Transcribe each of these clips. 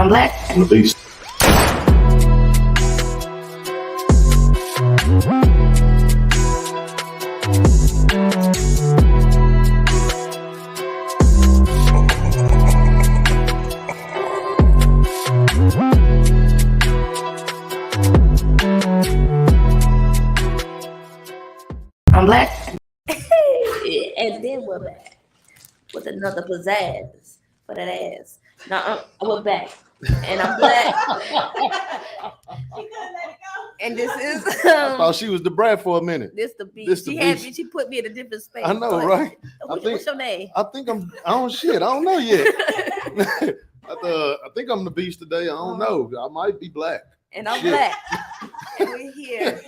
I'm black. I'm the beast. I'm black. And then we're back with another pizzazz for that ass. Now we're back, and I'm black. And this is I thought she was the brat for a minute. this the beat. This the She put me in a different space. I know, But right? what's your name? I don't know yet. I think I'm the beast today. I don't know. I might be black. And I'm Shit. black. And we're here.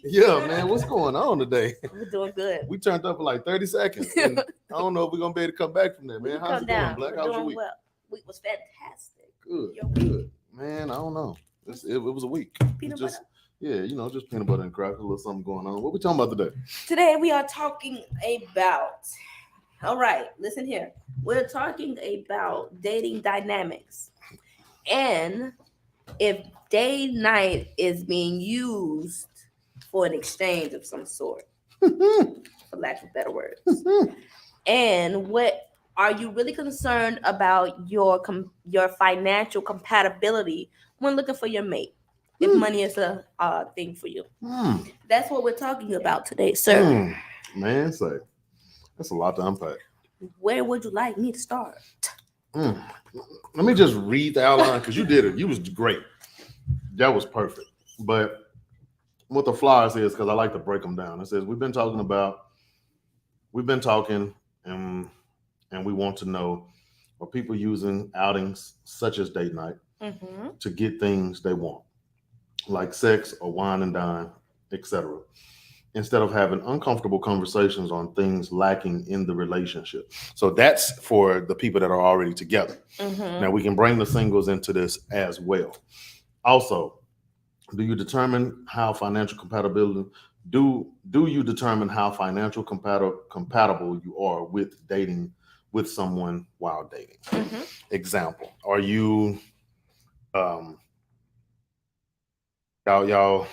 Yeah, man. What's going on today? We're doing good. We turned up for like 30 seconds. And I don't know if we're gonna be able to come back from there, man. How's it going, Black? We're How's your doing week? well. Week was fantastic. Good. Man, I don't know. It was a week. Peanut Just butter. yeah, just peanut butter and crackers, a little something going on. What we talking about today? Today we are talking about. All right, listen here. We're talking about dating dynamics, and if day night is being used for an exchange of some sort, for lack of better words. And what are you really concerned about your financial compatibility when looking for your mate? If money is a thing for you, that's what we're talking about today, sir. Man, say that's a lot to unpack. Where would you like me to start? Let me just read the outline because you did it. You was great. That was perfect. But what the flyer says, because I like to break them down. It says we've been talking, and we want to know, are people using outings such as date night to get things they want, like sex or wine and dine, etc., instead of having uncomfortable conversations on things lacking in the relationship. So that's for the people that are already together. Now we can bring the singles into this as well. Also, do you determine how financial compatibility? Do you determine how financial compatible you are with dating with someone while dating? Example: are you y'all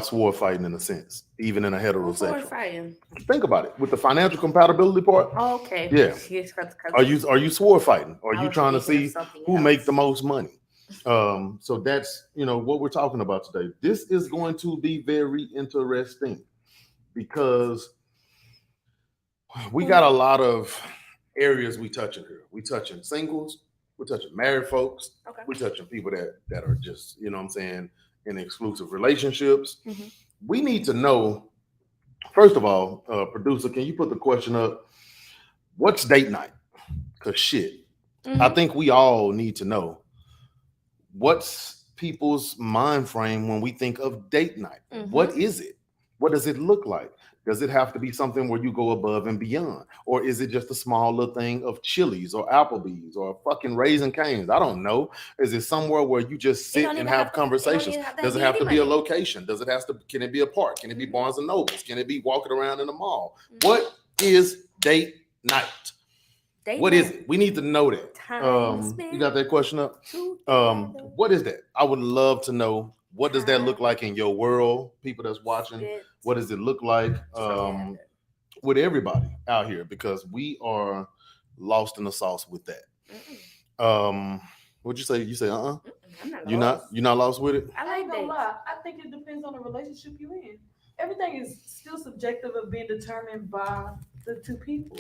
swore fighting in a sense, even in a heterosexual? Fighting. Think about it with the financial compatibility part. Okay. Yeah. Yes, Are you swore fighting? Are I you was trying to thinking of see something who else. make the most money? So that's what we're talking about today. This is going to be very interesting because we got a lot of areas we touching here. We touching singles, we're touching married folks, Okay. we're touching people that are just, in exclusive relationships. We need to know, first of all, producer, can you put the question up? What's date night? Because shit, I think we all need to know what's people's mind frame when we think of date night. What is it? What does it look like? Does it have to be something where you go above and beyond? Or is it just a small little thing of Chili's or Applebee's or fucking Raising Cane's? I don't know. Is it somewhere where you just sit and have conversations? Does it have to be a location? Can it be a park? Can it be Barnes and Nobles? Can it be walking around in the mall? What is date night? What is it? We need to know that. You got that question up? What is that? I would love to know. What does that look like in your world? People that's watching, what does it look like with everybody out here? Because we are lost in the sauce with that. What'd you say? You say You're not lost with it? I ain't gonna lie. I think it depends on the relationship you're in. Everything is still subjective of being determined by the two people.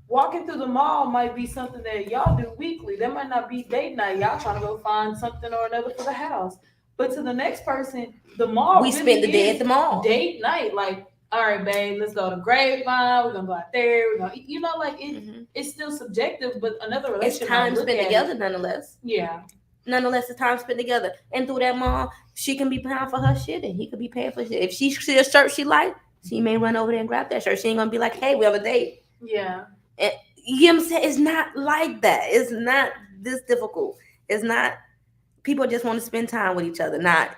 Walking through the mall might be something that y'all do weekly. That might not be date night. Y'all trying to go find something or another for the house. But to the next person, the mall we spend the day at the mall. Date night, like, all right, babe, let's go to Grapevine. We're gonna go out there. We're gonna, it's still subjective. But another relationship, it's time spent together, nonetheless. Yeah. Nonetheless, it's time spent together. And through that mall, she can be paying for her shit, and he could be paying for shit. If she see a shirt she like, she may run over there and grab that shirt. She ain't gonna be like, "Hey, we have a date." Yeah. And, you know what I'm saying? It's not like that. It's not this difficult. It's not. People just want to spend time with each other. Not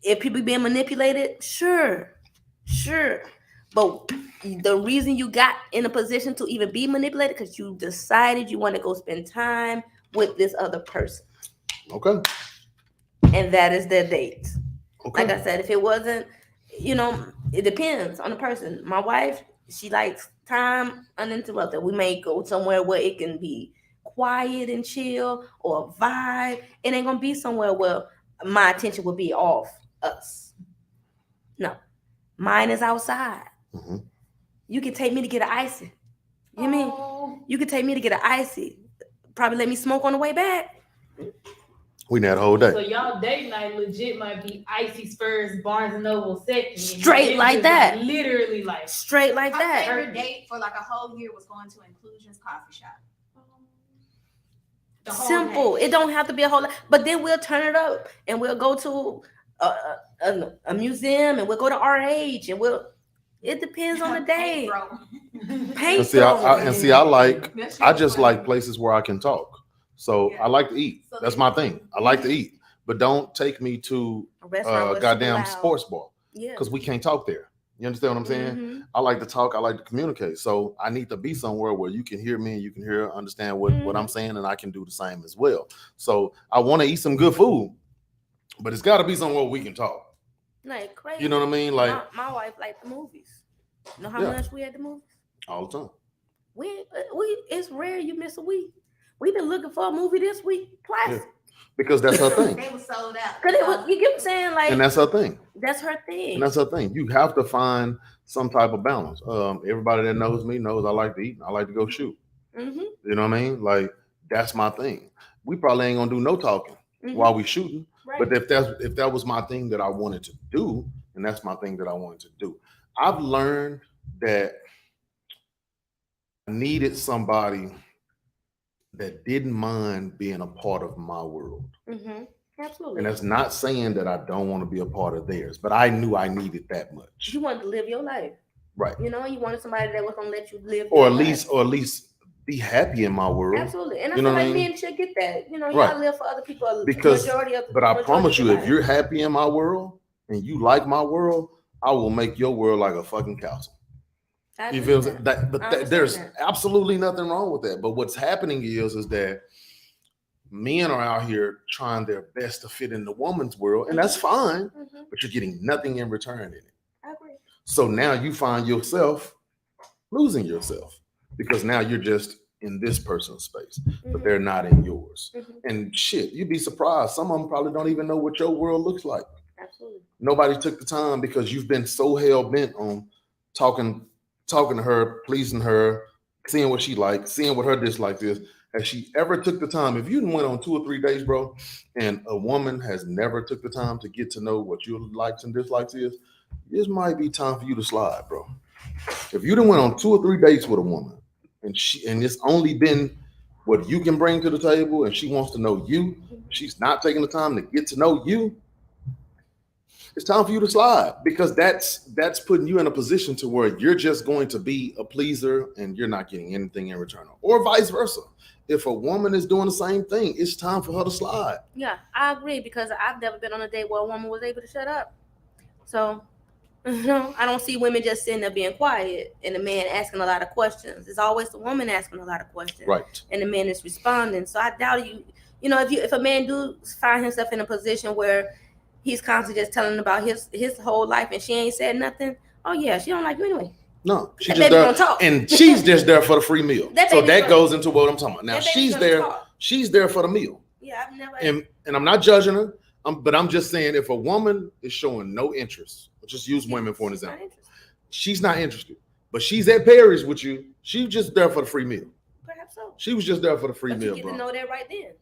if people being manipulated, sure. But the reason you got in a position to even be manipulated because you decided you want to go spend time with this other person. Okay. And that is their date. Okay. Like I said, if it wasn't, it depends on the person. My wife, she likes time uninterrupted. We may go somewhere where it can be quiet and chill or a vibe. It ain't gonna be somewhere where my attention will be off us. No, mine is outside. Mm-hmm. You can take me to get an icy. You mean you can take me to get an icy? Probably let me smoke on the way back. We need that whole day. So y'all date night legit might be Icy's first, Barnes and Noble second. Straight like that. Literally like straight like My that. favorite date for like a whole year was going to Inclusion's coffee shop. Simple. It don't have to be a whole lot. But then we'll turn it up and we'll go to a museum and we'll go to RH and it depends on the day. Paint I just like places where I can talk. So I like to eat. That's my thing. I like to eat. But don't take me to a goddamn sports bar. Yeah. Because we can't talk there. You understand what I'm saying? Mm-hmm. I like to talk. I like to communicate. So I need to be somewhere where you can hear me and you can understand what I'm saying, and I can do the same as well. So I want to eat some good food, but it's got to be somewhere we can talk. Like crazy. You know what I mean? Like my wife liked the movies. You know how much we had the movies? All the time. We it's rare you miss a week. We've been looking for a movie this week twice. Yeah. Because that's her thing. They were sold out. You get what I'm saying? Like, and that's her thing. That's her thing. And that's her thing. You have to find some type of balance. Everybody that knows me knows I like to eat. I like to go shoot. Mm-hmm. You know what I mean? Like, that's my thing. We probably ain't gonna do no talking while we shooting. Right. But if that was my thing that I wanted to do, and that's my thing that I wanted to do. I've learned that I needed somebody that didn't mind being a part of my world. Mm-hmm. Absolutely. And that's not saying that I don't want to be a part of theirs, but I knew I needed that much. You wanted to live your life. Right. You wanted somebody that was going to let you live or at least be happy in my world. Absolutely. And I feel like men should get that. You gotta live for other people. But I promise you, if you're happy in my world and you like my world, I will make your world like a fucking castle. You feel that? There's absolutely nothing wrong with that. But what's happening is that men are out here trying their best to fit in the woman's world, and that's fine. But you're getting nothing in return in it. I agree. So now you find yourself losing yourself because now you're just in this person's space, but they're not in yours. And shit, you'd be surprised. Some of them probably don't even know what your world looks like. Absolutely. Nobody took the time because you've been so hell bent on talking to her, pleasing her, seeing what she likes, seeing what her dislikes is. Has she ever took the time? If you went on 2 or 3 dates, bro, and a woman has never took the time to get to know what your likes and dislikes is, this might be time for you to slide, bro. If you done went on 2 or 3 dates with a woman and it's only been what you can bring to the table and she wants to know you, she's not taking the time to get to know you, it's time for you to slide because that's putting you in a position to where you're just going to be a pleaser and you're not getting anything in return, or vice versa. If a woman is doing the same thing, it's time for her to slide. Yeah, I agree because I've never been on a date where a woman was able to shut up. So, I don't see women just sitting there being quiet and the man asking a lot of questions. It's always the woman asking a lot of questions. Right. And the man is responding. So I doubt if a man do find himself in a position where he's constantly just telling about his whole life and she ain't said nothing. Oh yeah, she don't like you anyway. No, she's just there, and she's just there for the free meal. So that goes into what I'm talking about. Now she's there for the meal. Yeah, I've never. And I'm not judging her. But I'm just saying, if a woman is showing no interest, just use women for an example. She's not interested, but she's at Paris with you. She's just there for the free meal. Perhaps so. She was just there for the free meal, you get to know that right then.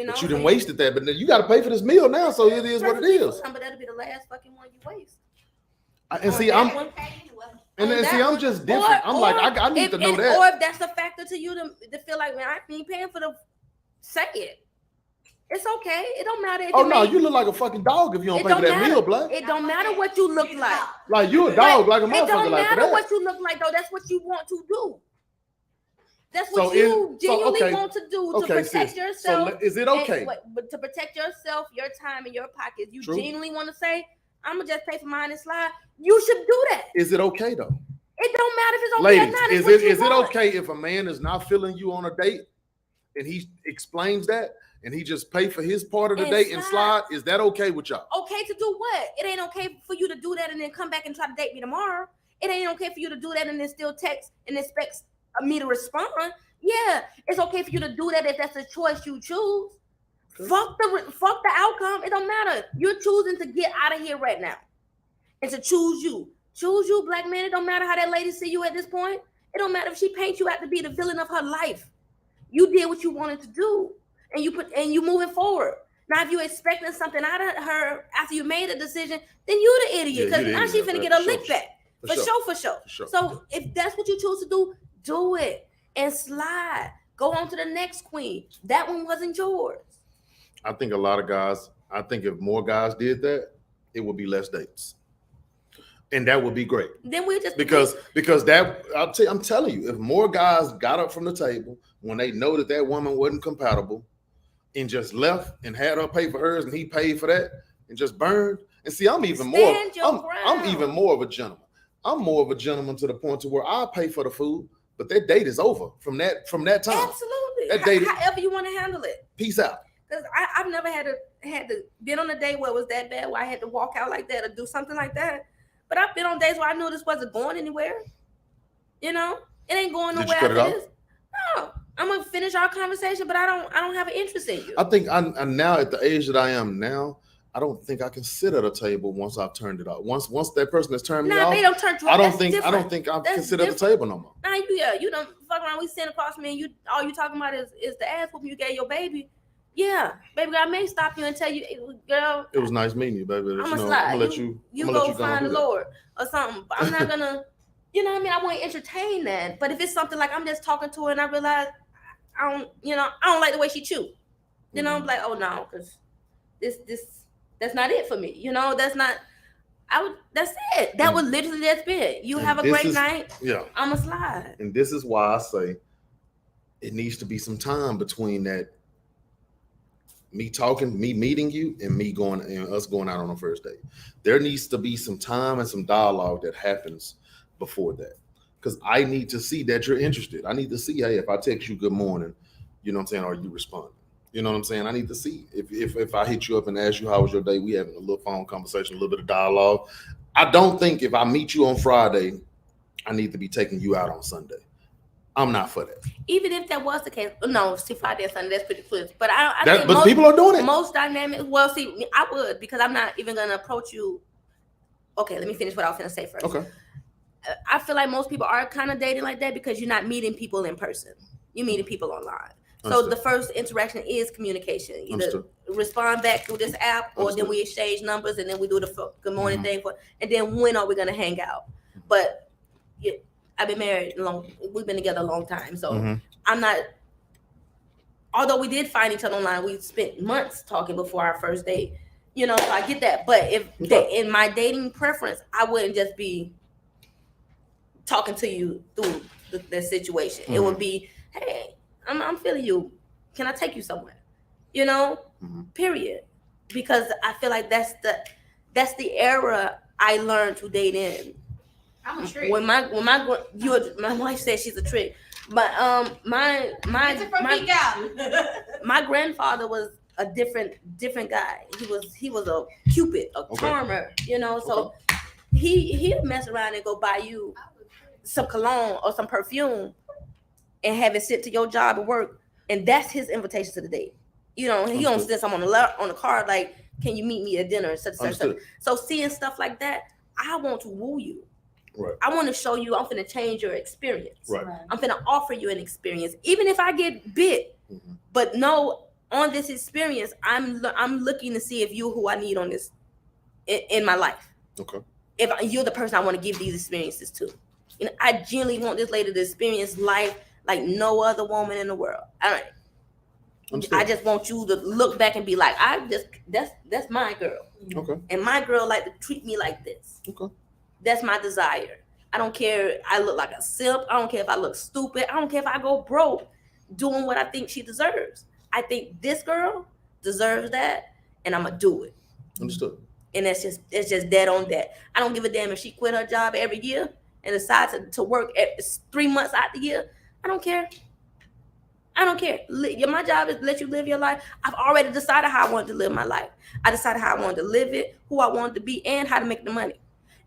But you didn't wasted that. But you got to pay for this meal now, so it is what it is. But that'll be the last fucking one you waste. I'm just different. I need to know that. Or if that's a factor to you to feel like, man, I ain't paying for say it. It's okay. It don't matter. You look like a fucking dog if you don't pay for that meal, Black. It don't matter what you look like. Like you a dog, like a motherfucker. It don't matter what you look like, though. That's what you want to do. That's what you genuinely want to do to protect yourself. So is it okay? But to protect yourself, your time, and your pockets, you genuinely want to say, "I'm gonna just pay for mine and slide." You should do that. Is it okay though? It don't matter if it's okay Ladies, or not. Is it okay if a man is not feeling you on a date and he explains that, and he just pay for his part of the And date and slide, is that okay with y'all? Okay to do what? It ain't okay for you to do that and then come back and try to date me tomorrow. It ain't okay for you to do that and then still text and expect me to respond. Yeah, it's okay for you to do that if that's a choice you choose. Fuck the outcome. It don't matter. You're choosing to get out of here right now and to choose you. Choose you, black man. It don't matter how that lady see you at this point. It don't matter if she paints you out to be the villain of her life. You did what you wanted to do, and you moving forward. Now, if you expecting something out of her after you made a decision, then you the idiot, because now she finna get a lick back. For sure. So if that's what you choose to do it and slide. Go on to the next queen. That one wasn't yours. I think a lot of guys, I think if more guys did that, it would be less dates. And that would be great. Then we just because that I'm telling you, if more guys got up from the table when they know that woman wasn't compatible and just left and had her pay for hers and he paid for that and just burned. And see, I'm even more of a gentleman. I'm more of a gentleman to the point to where I'll pay for the food, but that date is over from that time. Absolutely. That date, however you want to handle it. Peace out. Because I've never had to been on a date where it was that bad, where I had to walk out like that or do something like that. But I've been on days where I knew this wasn't going anywhere. You know, it ain't going nowhere after this. No, I'm gonna finish our conversation, but I don't have an interest in you. I think I'm now at the age that I am now. I don't think I can sit at a table once I've turned it off. Once that person has turned me off, they don't turn you off. I don't think I can sit at the table no more. Nah, you don't fuck around. We sitting across from me, and all you talking about is the ass whooping you gave your baby. Yeah, baby, I may stop you and tell you, girl. It was nice meeting you, baby. I'm gonna slide. I'm gonna let you. You go find the Lord or something. But I'm not gonna. You know what I mean? I won't entertain that. But if it's something like I'm just talking to her and I realize I don't like the way she chew. You know, I'm like, oh no, because that's not it for me. You know, that's it. That would literally just be it. You have a great night. Yeah. I'ma slide. And this is why I say it needs to be some time between that me meeting you and us going out on a first date. There needs to be some time and some dialogue that happens before that. Because I need to see that you're interested. I need to see, hey, if I text you good morning, you know what I'm saying, are you responding? You know what I'm saying? I need to see if I hit you up and ask you how was your day, we having a little phone conversation, a little bit of dialogue. I don't think if I meet you on Friday, I need to be taking you out on Sunday. I'm not for that. Even if that was the case, no, see, Friday and Sunday, that's pretty close. But but people are doing it. Most dynamic, well, see, I would, because I'm not even gonna approach you. Okay, let me finish what I was gonna say first. Okay. I feel like most people are kind of dating like that because you're not meeting people in person. You're meeting people online. So the first interaction is communication. Either respond back through this app, or then we exchange numbers, and then we do the good morning thing and then when are we gonna hang out? But I've been married long. We've been together a long time, so I'm not. Although we did find each other online, we spent months talking before our first date. You know, so I get that. But in my dating preference, I wouldn't just be talking to you through the situation. It would be, hey, I'm feeling you. Can I take you somewhere? You know, period. Because I feel like that's the era I learned to date in. I'm a trick. When my wife said she's a trick, but my grandfather was a different guy. He was a cupid, a charmer, you know. So he'd mess around and go buy you some cologne or some perfume and have it sent to your job at work, and that's his invitation to the date. You know, he don't send someone on the card like, "Can you meet me at dinner?" Such. So seeing stuff like that, I want to woo you. Right. I want to show you I'm finna change your experience. Right. I'm finna offer you an experience, even if I get bit. But no, on this experience, I'm looking to see if you're who I need on this in my life. Okay. If you're the person I want to give these experiences to. You know, I genuinely want this lady to experience life like no other woman in the world. I just want you to look back and be like, that's my girl. Okay. And my girl like to treat me like this. Okay. That's my desire. I don't care. I look like a simp. I don't care if I look stupid. I don't care if I go broke doing what I think she deserves. I think this girl deserves that, and I'm gonna do it. Understood. And it's just dead on that. I don't give a damn if she quit her job every year and decides to work 3 months out the year. I don't care. I don't care. My job is to let you live your life. I've already decided how I wanted to live my life. I decided how I wanted to live it, who I wanted to be, and how to make the money.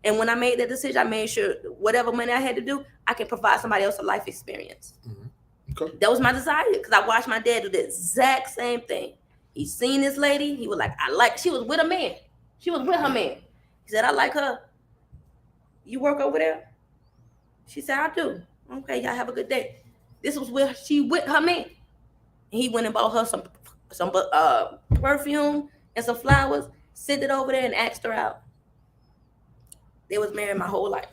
And when I made that decision, I made sure whatever money I had to do, I can provide somebody else a life experience. Okay. That was my desire, because I watched my dad do the exact same thing. He seen this lady. He was like, she was with a man. She was with her man. He said, I like her. You work over there? She said, I do. Okay, y'all have a good day. This was where she with her man. And he went and bought her some perfume and some flowers, sent it over there and asked her out. They was married my whole life.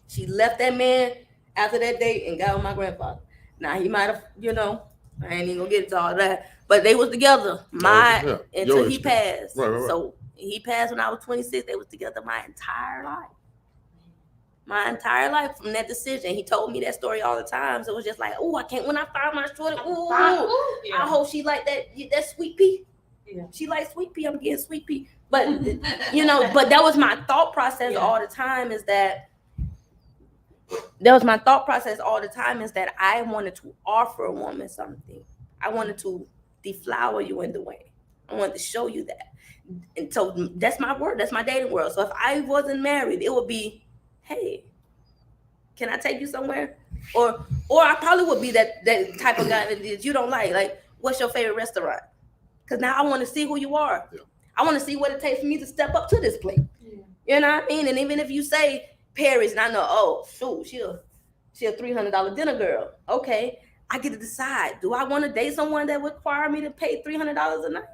She left that man after that date and got with my grandfather. Now he might have, I ain't even gonna get into all that, but they was together until he passed. Right. So he passed when I was 26. They was together my entire life. My entire life from that decision. He told me that story all the time. So it was just like, oh, I can't. When I find my shorty, I hope she like that sweet pea. Yeah. She likes sweet pea. I'm getting sweet pea. But but that was my thought process all the time. Is that I wanted to offer a woman something. I wanted to deflower you in the way. I wanted to show you that. And so that's my word. That's my dating world. So if I wasn't married, it would be, hey, can I take you somewhere? Or I probably would be that type of guy that you don't like. Like, what's your favorite restaurant? Because now I want to see who you are. Yeah. I want to see what it takes for me to step up to this plate. Yeah. You know what I mean? And even if you say Paris, and I know, oh, shoot, she a $300 dinner girl. Okay, I get to decide. Do I want to date someone that would require me to pay $300 a night?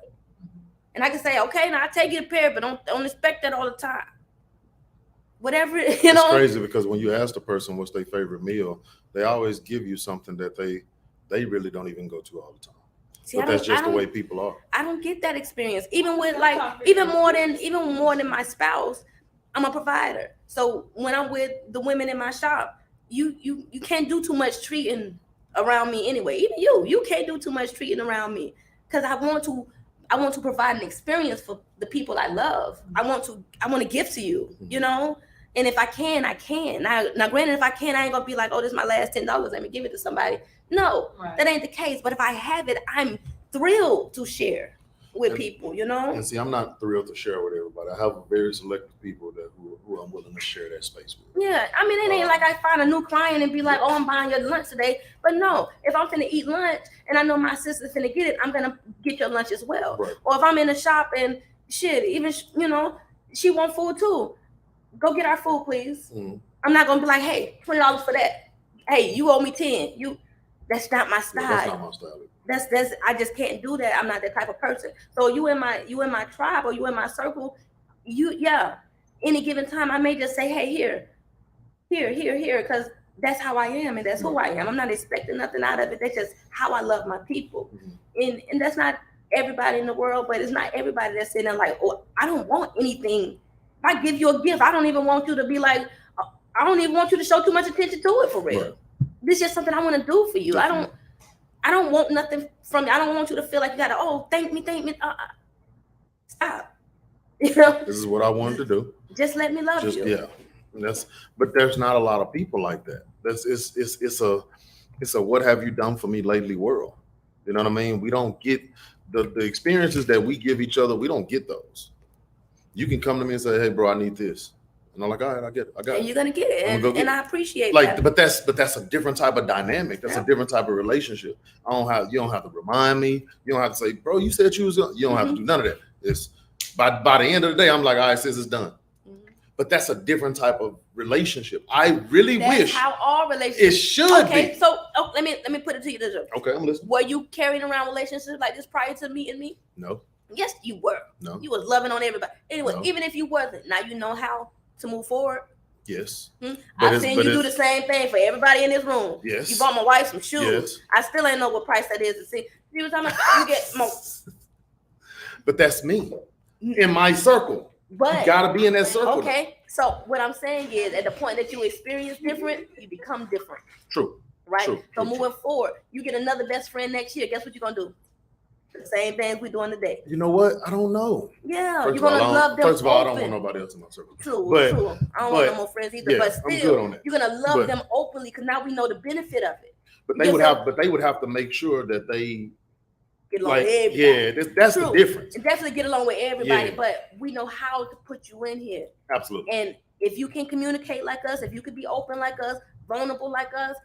And I can say, okay, now I take you to Paris, but don't expect that all the time. Whatever, It's crazy because when you ask the person what's their favorite meal, they always give you something that they really don't even go to all the time. See, but that's just the way people are. I don't get that experience. Even with even more than my spouse, I'm a provider. So when I'm with the women in my shop, you can't do too much treating around me anyway. Even you can't do too much treating around me, because I want to provide an experience for the people I love. I want to give to you, And if I can, I can. Now, granted, if I can, I ain't gonna be like, oh, this is my last $10. Let me give it to somebody. No, That ain't the case. But if I have it, I'm thrilled to share with people, And see, I'm not thrilled to share with everybody. I have very selective people who I'm willing to share that space with. Yeah, I mean, it ain't like I find a new client and be like, oh, I'm buying your lunch today. But no, if I'm finna eat lunch and I know my sister's finna get it, I'm gonna get your lunch as well. Right. Or if I'm in the shop and even she want food too, go get our food, please. I'm not gonna be like, hey, $20 for that. Hey, you owe me 10. That's not my style. That's not my style. That's I just can't do that. I'm not that type of person. So you in my tribe or you in my circle, any given time I may just say, hey, here, because that's how I am and that's who I am. I'm not expecting nothing out of it. That's just how I love my people. And that's not everybody in the world, but it's not everybody that's sitting there like, oh, I don't want anything. If I give you a gift, I don't even want you to be like, I don't even want you to show too much attention to it for real. Right. This is just something I want to do for you. Definitely. I don't want nothing from you. I don't want you to feel like you gotta, thank me. Stop. This is what I wanted to do. Just let me love you. Yeah. But there's not a lot of people like that. It's a what have you done for me lately world. You know what I mean? We don't get the experiences that we give each other. We don't get those. You can come to me and say, hey bro, I need this. And I'm like, all right, I get it. I got it. And you're gonna get it. And I appreciate that. But that's a different type of dynamic. That's a different type of relationship. You don't have to remind me. You don't have to say, bro, you said you was gonna. You don't have to do none of that. It's by the end of the day, I'm like, all right, sis, it's done. But that's a different type of relationship. I really wish how all relationships it should be. Okay, so let me put it to you this way. Okay, I'm listening. Were you carrying around relationships like this prior to meeting me? No. Yes, you were. No. You was loving on everybody. Anyway, No. Even if you wasn't, now you know how to move forward. Yes. I've seen you do the same thing for everybody in this room. Yes. You bought my wife some shoes. Yes. I still ain't know what price that is to see. You was talking about you get more. But that's me. In my circle. But you gotta be in that circle. Okay. So what I'm saying is at the point that you experience different, you become different. True. Right? True. So moving forward, you get another best friend next year. Guess what you're gonna do? The same things we're doing today. You know what? I don't know. Yeah, you're gonna love them. First of all, I don't want nobody else in my circle. True. I don't want no more friends either. Yeah, but still, I'm good on that. You're gonna love them openly because now we know the benefit of it. But they would have to make sure that they get along like, with everybody. yeah, that's the difference. And definitely get along with everybody, Yeah. but we know how to put you in here. Absolutely. And if you can communicate like us, if you could be open like us, vulnerable like us,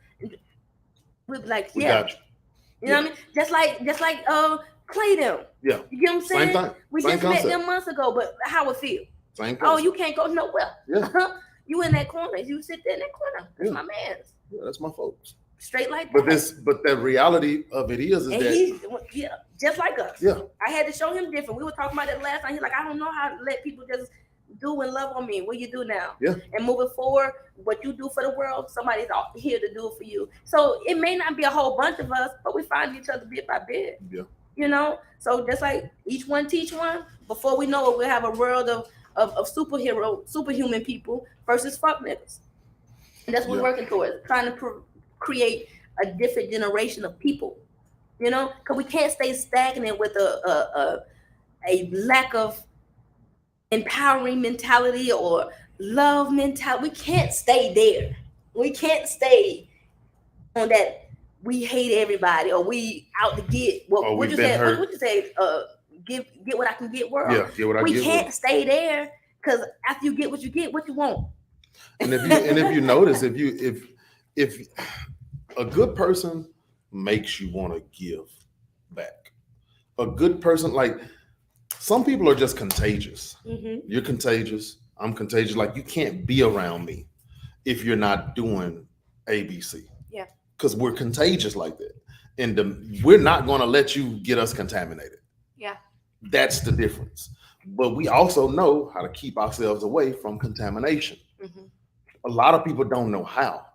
we'd be like, We yeah. got you. You know what I mean? Just like Clay them. Yeah. You get what I'm saying? Same thing. We Same just concept. met them months ago, but how it feel? Same Oh, concept. you can't go nowhere. Yeah. You in that corner. You sit there in that corner. That's Yeah. my man's. Yeah, that's my folks. Straight like that. But the reality of it is And that he's just like us. Yeah. I had to show him different. We were talking about it last night. He's like, I don't know how to let people just do and love on me. What you do now? Yeah. And moving forward, what you do for the world, somebody's here to do it for you. So it may not be a whole bunch of us, but we find each other bit by bit. Yeah. You know? So just like each one teach one, before we know it, we'll have a world of superhuman people versus fuck niggas. And that's what we're working towards, trying to create a different generation of people. You know, because we can't stay stagnant with a lack of empowering mentality or love mentality. We can't stay there. We can't stay on that. We hate everybody, or we out to get what you say. What you say? Get what I can get. World. Yeah, get what I get. We can't stay there because after you get, what you want. And if you notice, if a good person makes you want to give back, a good person, like some people are just contagious. Mm-hmm. You're contagious. I'm contagious. Like you can't be around me if you're not doing ABC. Yeah. Because we're contagious like that, and we're not going to let you get us contaminated. Yeah. That's the difference. But we also know how to keep ourselves away from contamination. Mm-hmm. A lot of people don't know how,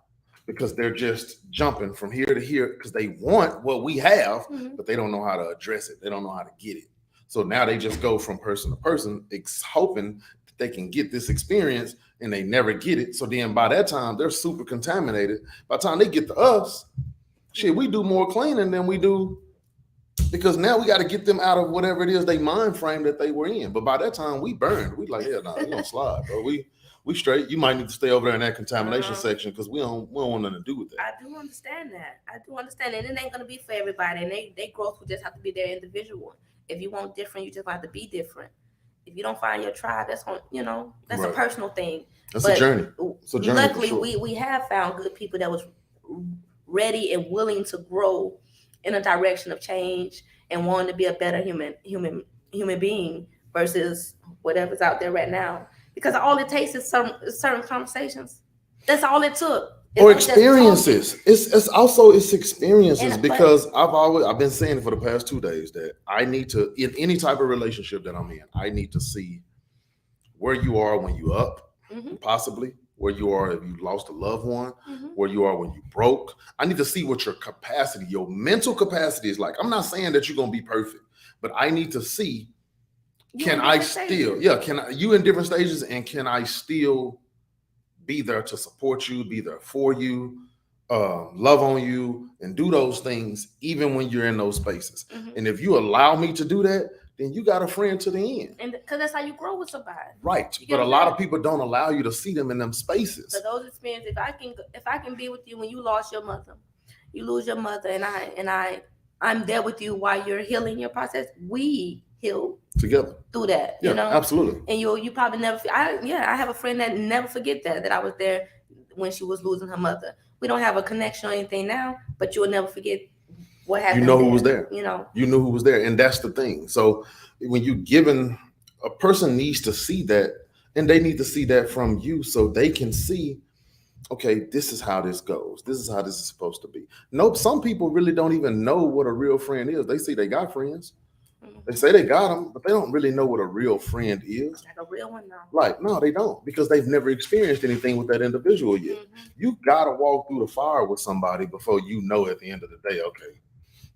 because they're just jumping from here to here because they want what we have, but they don't know how to address it. They don't know how to get it. So now they just go from person to person, hoping that they can get this experience, and they never get it. So then by that time, they're super contaminated. By the time they get to us, shit, we do more cleaning than we do, because now we got to get them out of whatever it is they mind frame that they were in. But by that time, we burned. We like, yeah, nah, we gonna slide, bro. We straight. You might need to stay over there in that contamination section, because we don't want nothing to do with that. I do understand that. And it ain't gonna be for everybody. And they growth will just have to be their individual. If you want different, you just have to be different. If you don't find your tribe, that's on, that's a personal thing. That's a journey. It's a journey. Luckily, we have found good people that was ready and willing to grow in a direction of change and wanting to be a better human being versus whatever's out there right now. Because all it takes is certain conversations. That's all it took. Or experiences. It's also experiences, because I've been saying it for the past 2 days that I need to, in any type of relationship that I'm in, I need to see where you are when you up, possibly where you are if you lost a loved one, where you are when you broke. I need to see what your capacity, your mental capacity is like. I'm not saying that you're gonna be perfect, but I need to see, you in different stages, and can I still be there to support you, be there for you, love on you, and do those things even when you're in those spaces. And if you allow me to do that, then you got a friend to the end. And because that's how you grow with somebody. Right. But a lot of people don't allow you to see them in them spaces. So those experiences, if I can be with you when you lost your mother, you lose your mother, and I'm there with you while you're healing your process, we heal together through that. Yeah, absolutely. And you probably never. I have a friend that never forget that I was there when she was losing her mother. We don't have a connection or anything now, but you'll never forget what happened. You know who was there. You knew who was there, and that's the thing. So when you given, a person needs to see that, and they need to see that from you, so they can see, okay, this is how this goes. This is how this is supposed to be. Nope. Some people really don't even know what a real friend is. They say they got friends. They say they got them, but they don't really know what a real friend is. Like a real one, no. Like, no, they don't, because they've never experienced anything with that individual yet. You got to walk through the fire with somebody before you know at the end of the day, okay,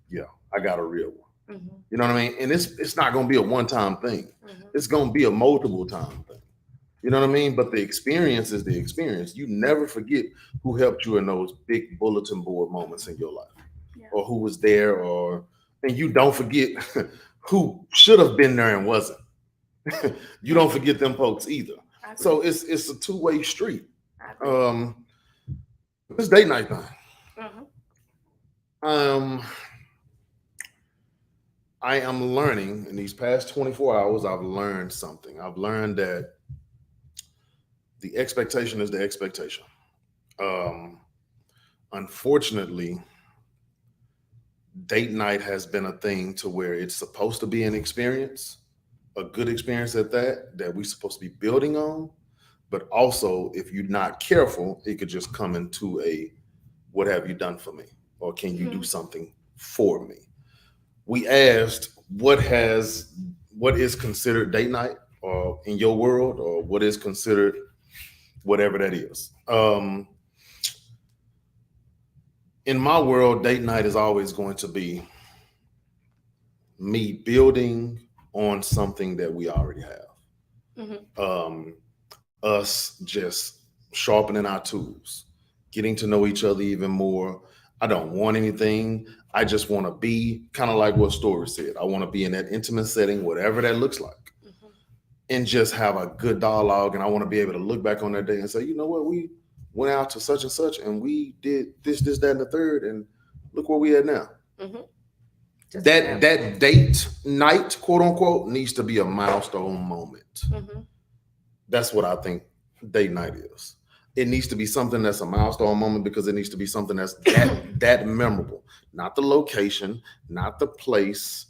yeah, I got a real one. You know what I mean? And it's not going to be a one-time thing. It's going to be a multiple time thing. You know what I mean? But the experience is the experience. You never forget who helped you in those big bulletin board moments in your life, or who was there, and you don't forget who should have been there and wasn't. You don't forget them folks either. So it's a two-way street. This date night thing. I am learning in these past 24 hours. I've learned something. I've learned that the expectation is the expectation. Unfortunately, date night has been a thing to where it's supposed to be an experience, a good experience at that we're supposed to be building on. But also, if you're not careful, it could just come into a what have you done for me? Or can you do something for me? We asked what is considered date night or in your world, or what is considered whatever that is. In my world, date night is always going to be me building on something that we already have. Us just sharpening our tools, getting to know each other even more. I don't want anything. I just want to be kind of like what Story said. I want to be in that intimate setting, whatever that looks like, and just have a good dialogue. And I want to be able to look back on that day and say, you know what, we went out to such and such, and we did this, that, and the third, and look where we at now. That date night, quote unquote, needs to be a milestone moment. That's what I think date night is. It needs to be something that's a milestone moment, because it needs to be something that's that memorable. Not the location, not the place.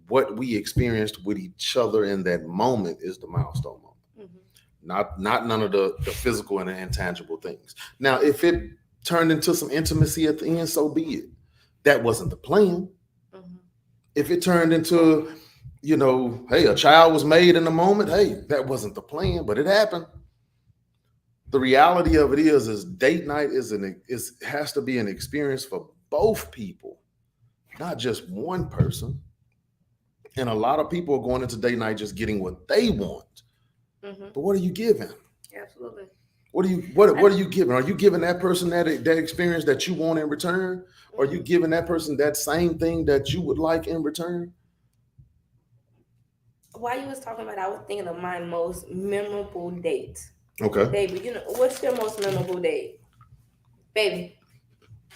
What we experienced with each other in that moment is the milestone moment. Not none of the physical and the intangible things. Now, if it turned into some intimacy at the end, so be it. That wasn't the plan. If it turned into, hey, a child was made in the moment, hey, that wasn't the plan, but it happened. The reality of it is date night has to be an experience for both people, not just one person. And a lot of people are going into date night just getting what they want. But what are you giving? Absolutely. What are you giving? Are you giving that person that experience that you want in return? Or are you giving that person that same thing that you would like in return? While you was talking about it, I was thinking of my most memorable date. Okay. Baby, what's your most memorable date? Baby,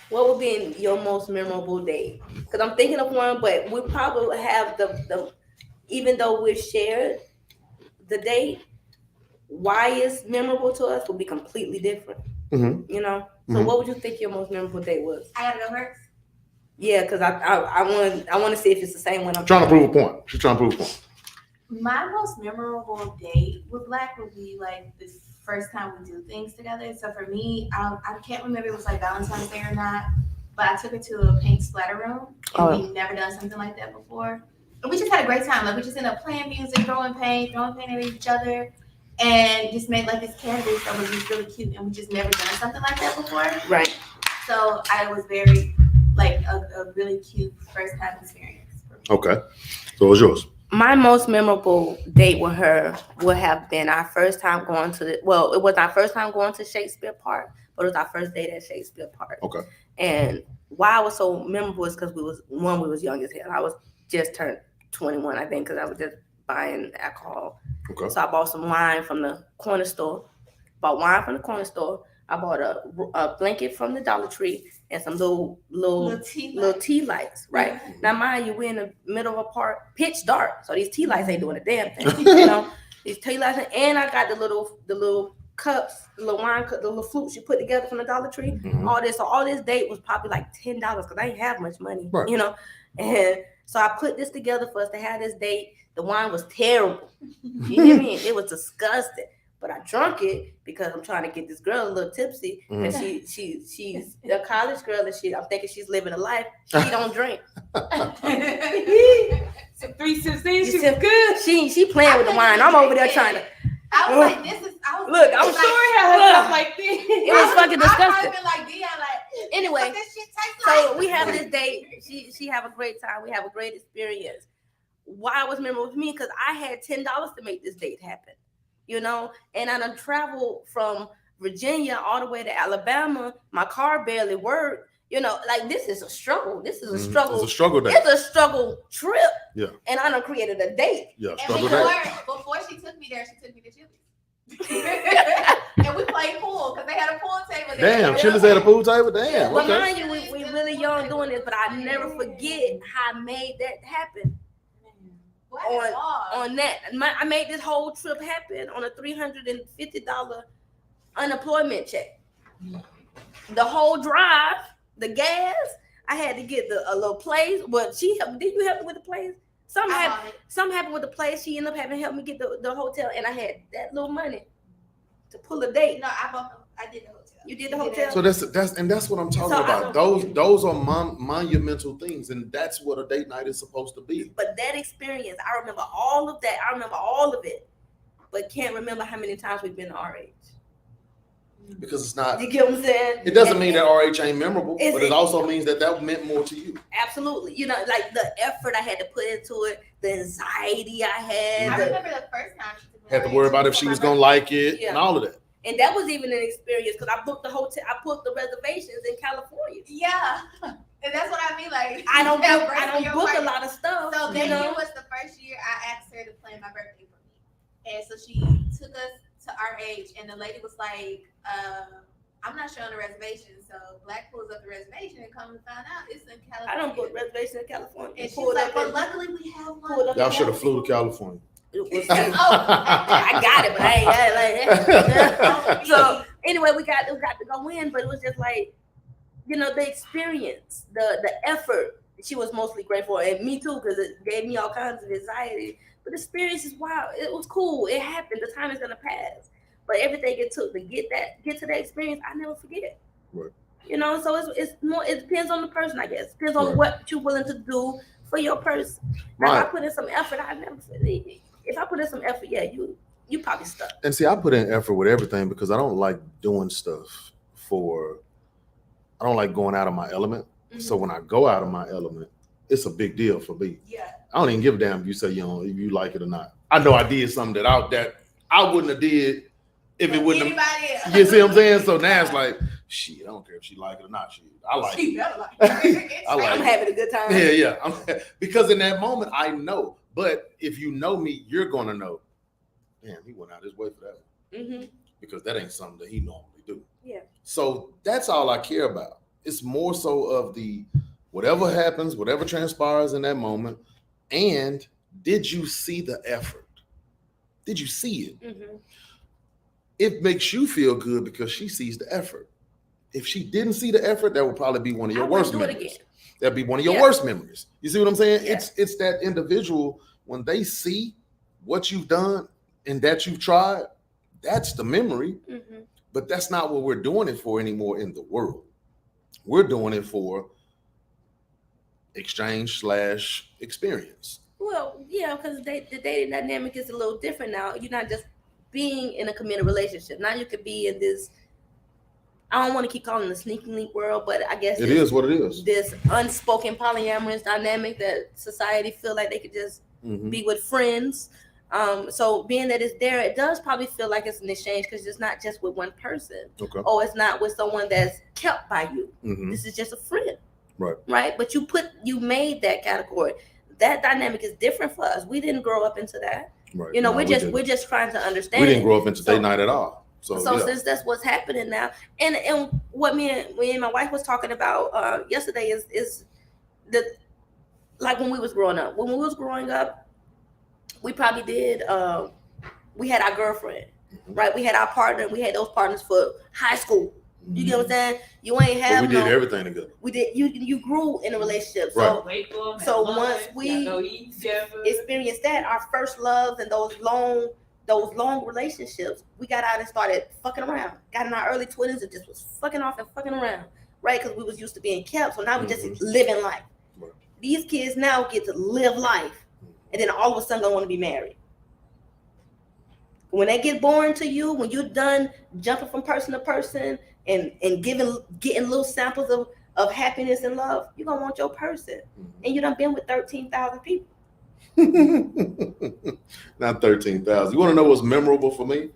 what would be your most memorable date? Because I'm thinking of one, but we probably have the even though we're shared, the date, why it's memorable to us will be completely different. So what would you think your most memorable date was? I gotta go first. Yeah, because I want to see if it's the same one. I'm trying to prove a point. She's trying to prove a point. My most memorable date with Black would be like the first time we do things together. So for me, I can't remember if it was like Valentine's Day or not, but I took her to a paint splatter room, and we've never done something like that before. And we just had a great time. Like, we just ended up playing music, throwing paint at each other, and just made like this canvas that was just really cute. And we just never done something like that before. Right. So I was very like a really cute first time experience for me. Okay. So what's yours? My most memorable date with her would have been our first time going to it was our first time going to Shakespeare Park, but it was our first date at Shakespeare Park. Okay. And why it was so memorable is because we was young as hell. I was just turned 21, I think, because I was just buying alcohol. Okay. So I bought some wine from the corner store. I bought a blanket from the Dollar Tree and some little tea lights, right? Now, mind you, we're in the middle of a park, pitch dark, so these tea lights ain't doing a damn thing, These tea lights, and I got the little cups, the little wine cup, the little flutes you put together from the Dollar Tree. All this date was probably like $10 because I didn't have much money, right. And so I put this together for us to have this date. The wine was terrible. You hear me? It was disgusting. But I drunk it because I'm trying to get this girl a little tipsy, and she's a college girl, and I'm thinking she's living a life. She don't drink. So 3 sips in, she was good. She playing with the wine. I'm over there trying to. I was like, this is. I was Look, I'm like, sure Stuff like this. it was fucking disgusting. I like Dion, like, Anyway, this shit tastes so like. we have this date. She have a great time. We have a great experience. Why it was memorable to me? Because I had $10 to make this date happen. And I done traveled from Virginia all the way to Alabama. My car barely worked. Like, this is a struggle. This is a struggle. It's a struggle day. It's a struggle trip. Yeah. And I done created a date. Yeah, And struggle day. before she took me there, she took me to Chili's. And we played pool because they had a pool table there. Damn, Chili's had a pool table? Damn, But okay. mind you, we really young doing this, but I never forget how I made that happen. On that, I made this whole trip happen on a $350 unemployment check. The whole drive, the gas, I had to get a little place. But she helped. Did you help me with the place? Something happened with the place. She ended up having to help me get the hotel, and I had that little money to pull a date. No, I did the hotel. You did the hotel. So that's what I'm talking about. Those are monumental things, and that's what a date night is supposed to be. But that experience, I remember all of that. I remember all of it, but can't remember how many times we've been RH. Because it's not. You get what I'm saying? It doesn't mean that RH ain't memorable, but it also it means that meant more to you. Absolutely. You know, like the effort I had to put into it, the anxiety I had. I remember the first time she took me Had to worry about if she was gonna like it and all of that. And that was even an experience because I booked the hotel. I booked the reservations in California. Yeah, and that's what I mean. Like I don't book a lot of stuff. So that year was the first year I asked her to plan my birthday for me, and so she took us to RH, and the lady was like, "I'm not showing the reservation." So Black pulls up the reservation and come and find out it's in California. I don't book reservations in California. And she's like, "But luckily we have one." Y'all should have flew to California. I got it, but I ain't got it like that. So anyway, we got to go in, but it was just like, you know, the experience, the effort. She was mostly grateful, and me too, because it gave me all kinds of anxiety. But the experience is wow. It was cool. It happened. The time is gonna pass. But everything it took to get to that experience, I never forget. Right. You know, so it's more. It depends on the person, I guess. It depends on what you're willing to do for your person. Now, if I put in some effort, I never forget. If I put in some effort, yeah, you probably stuck. And see, I put in effort with everything because I don't like doing stuff I don't like going out of my element. Mm-hmm. So when I go out of my element, it's a big deal for me. Yeah. I don't even give a damn if you say if you like it or not. I know I did something that I wouldn't have did if it wouldn't have. You see what I'm saying? So now it's like, shit, I don't care if she like it or not. I like it. I'm having a good time. Yeah. Because in that moment, I know. But if you know me, you're going to know, damn, he went out his way for that one. Mm-hmm. Because that ain't something that he normally do. Yeah. So that's all I care about. It's more so of the whatever happens, whatever transpires in that moment. And did you see the effort? Did you see it? Mm-hmm. It makes you feel good because she sees the effort. If she didn't see the effort, that would probably be one of your worst memories. That'd be one of your worst memories. You see what I'm saying? Yeah. It's that individual, when they see what you've done and that you've tried, that's the memory. Mm-hmm. But that's not what we're doing it for anymore in the world. We're doing it for exchange/experience. Well, yeah, because the dating dynamic is a little different now. You're not just being in a committed relationship. Now you could be in this, I don't want to keep calling it the sneaky link world, but I guess it is what it is. This unspoken polyamorous dynamic that society feel like they could just be with friends. So being that it's there, it does probably feel like it's an exchange because it's not just with one person. Okay. Or it's not with someone that's kept by you. Mm-hmm. This is just a friend. Right. Right. But you made that category. That dynamic is different for us. We didn't grow up into that. Right. You know, we're just trying to understand. We didn't grow up into date night at all. So since that's what's happening now, and what me and my wife was talking about yesterday is the, like when we was growing up. When we was growing up, we probably did. We had our girlfriend, right? We had our partner. We had those partners for high school. You get what I'm saying? You ain't have. But we did everything together. We did. You grew in a relationship. So right. So once we experienced that, our first loves and those long relationships, we got out and started fucking around. Got in our early 20s and just was fucking off and fucking around, right? Because we was used to being kept. So now we just living life. Right. These kids now get to live life, and then all of a sudden don't want to be married. When they get boring to you, when you're done jumping from person to person and getting little samples of happiness and love, you're gonna want your person. And you done been with 13,000 people. Not 13,000. You want to know what's memorable for me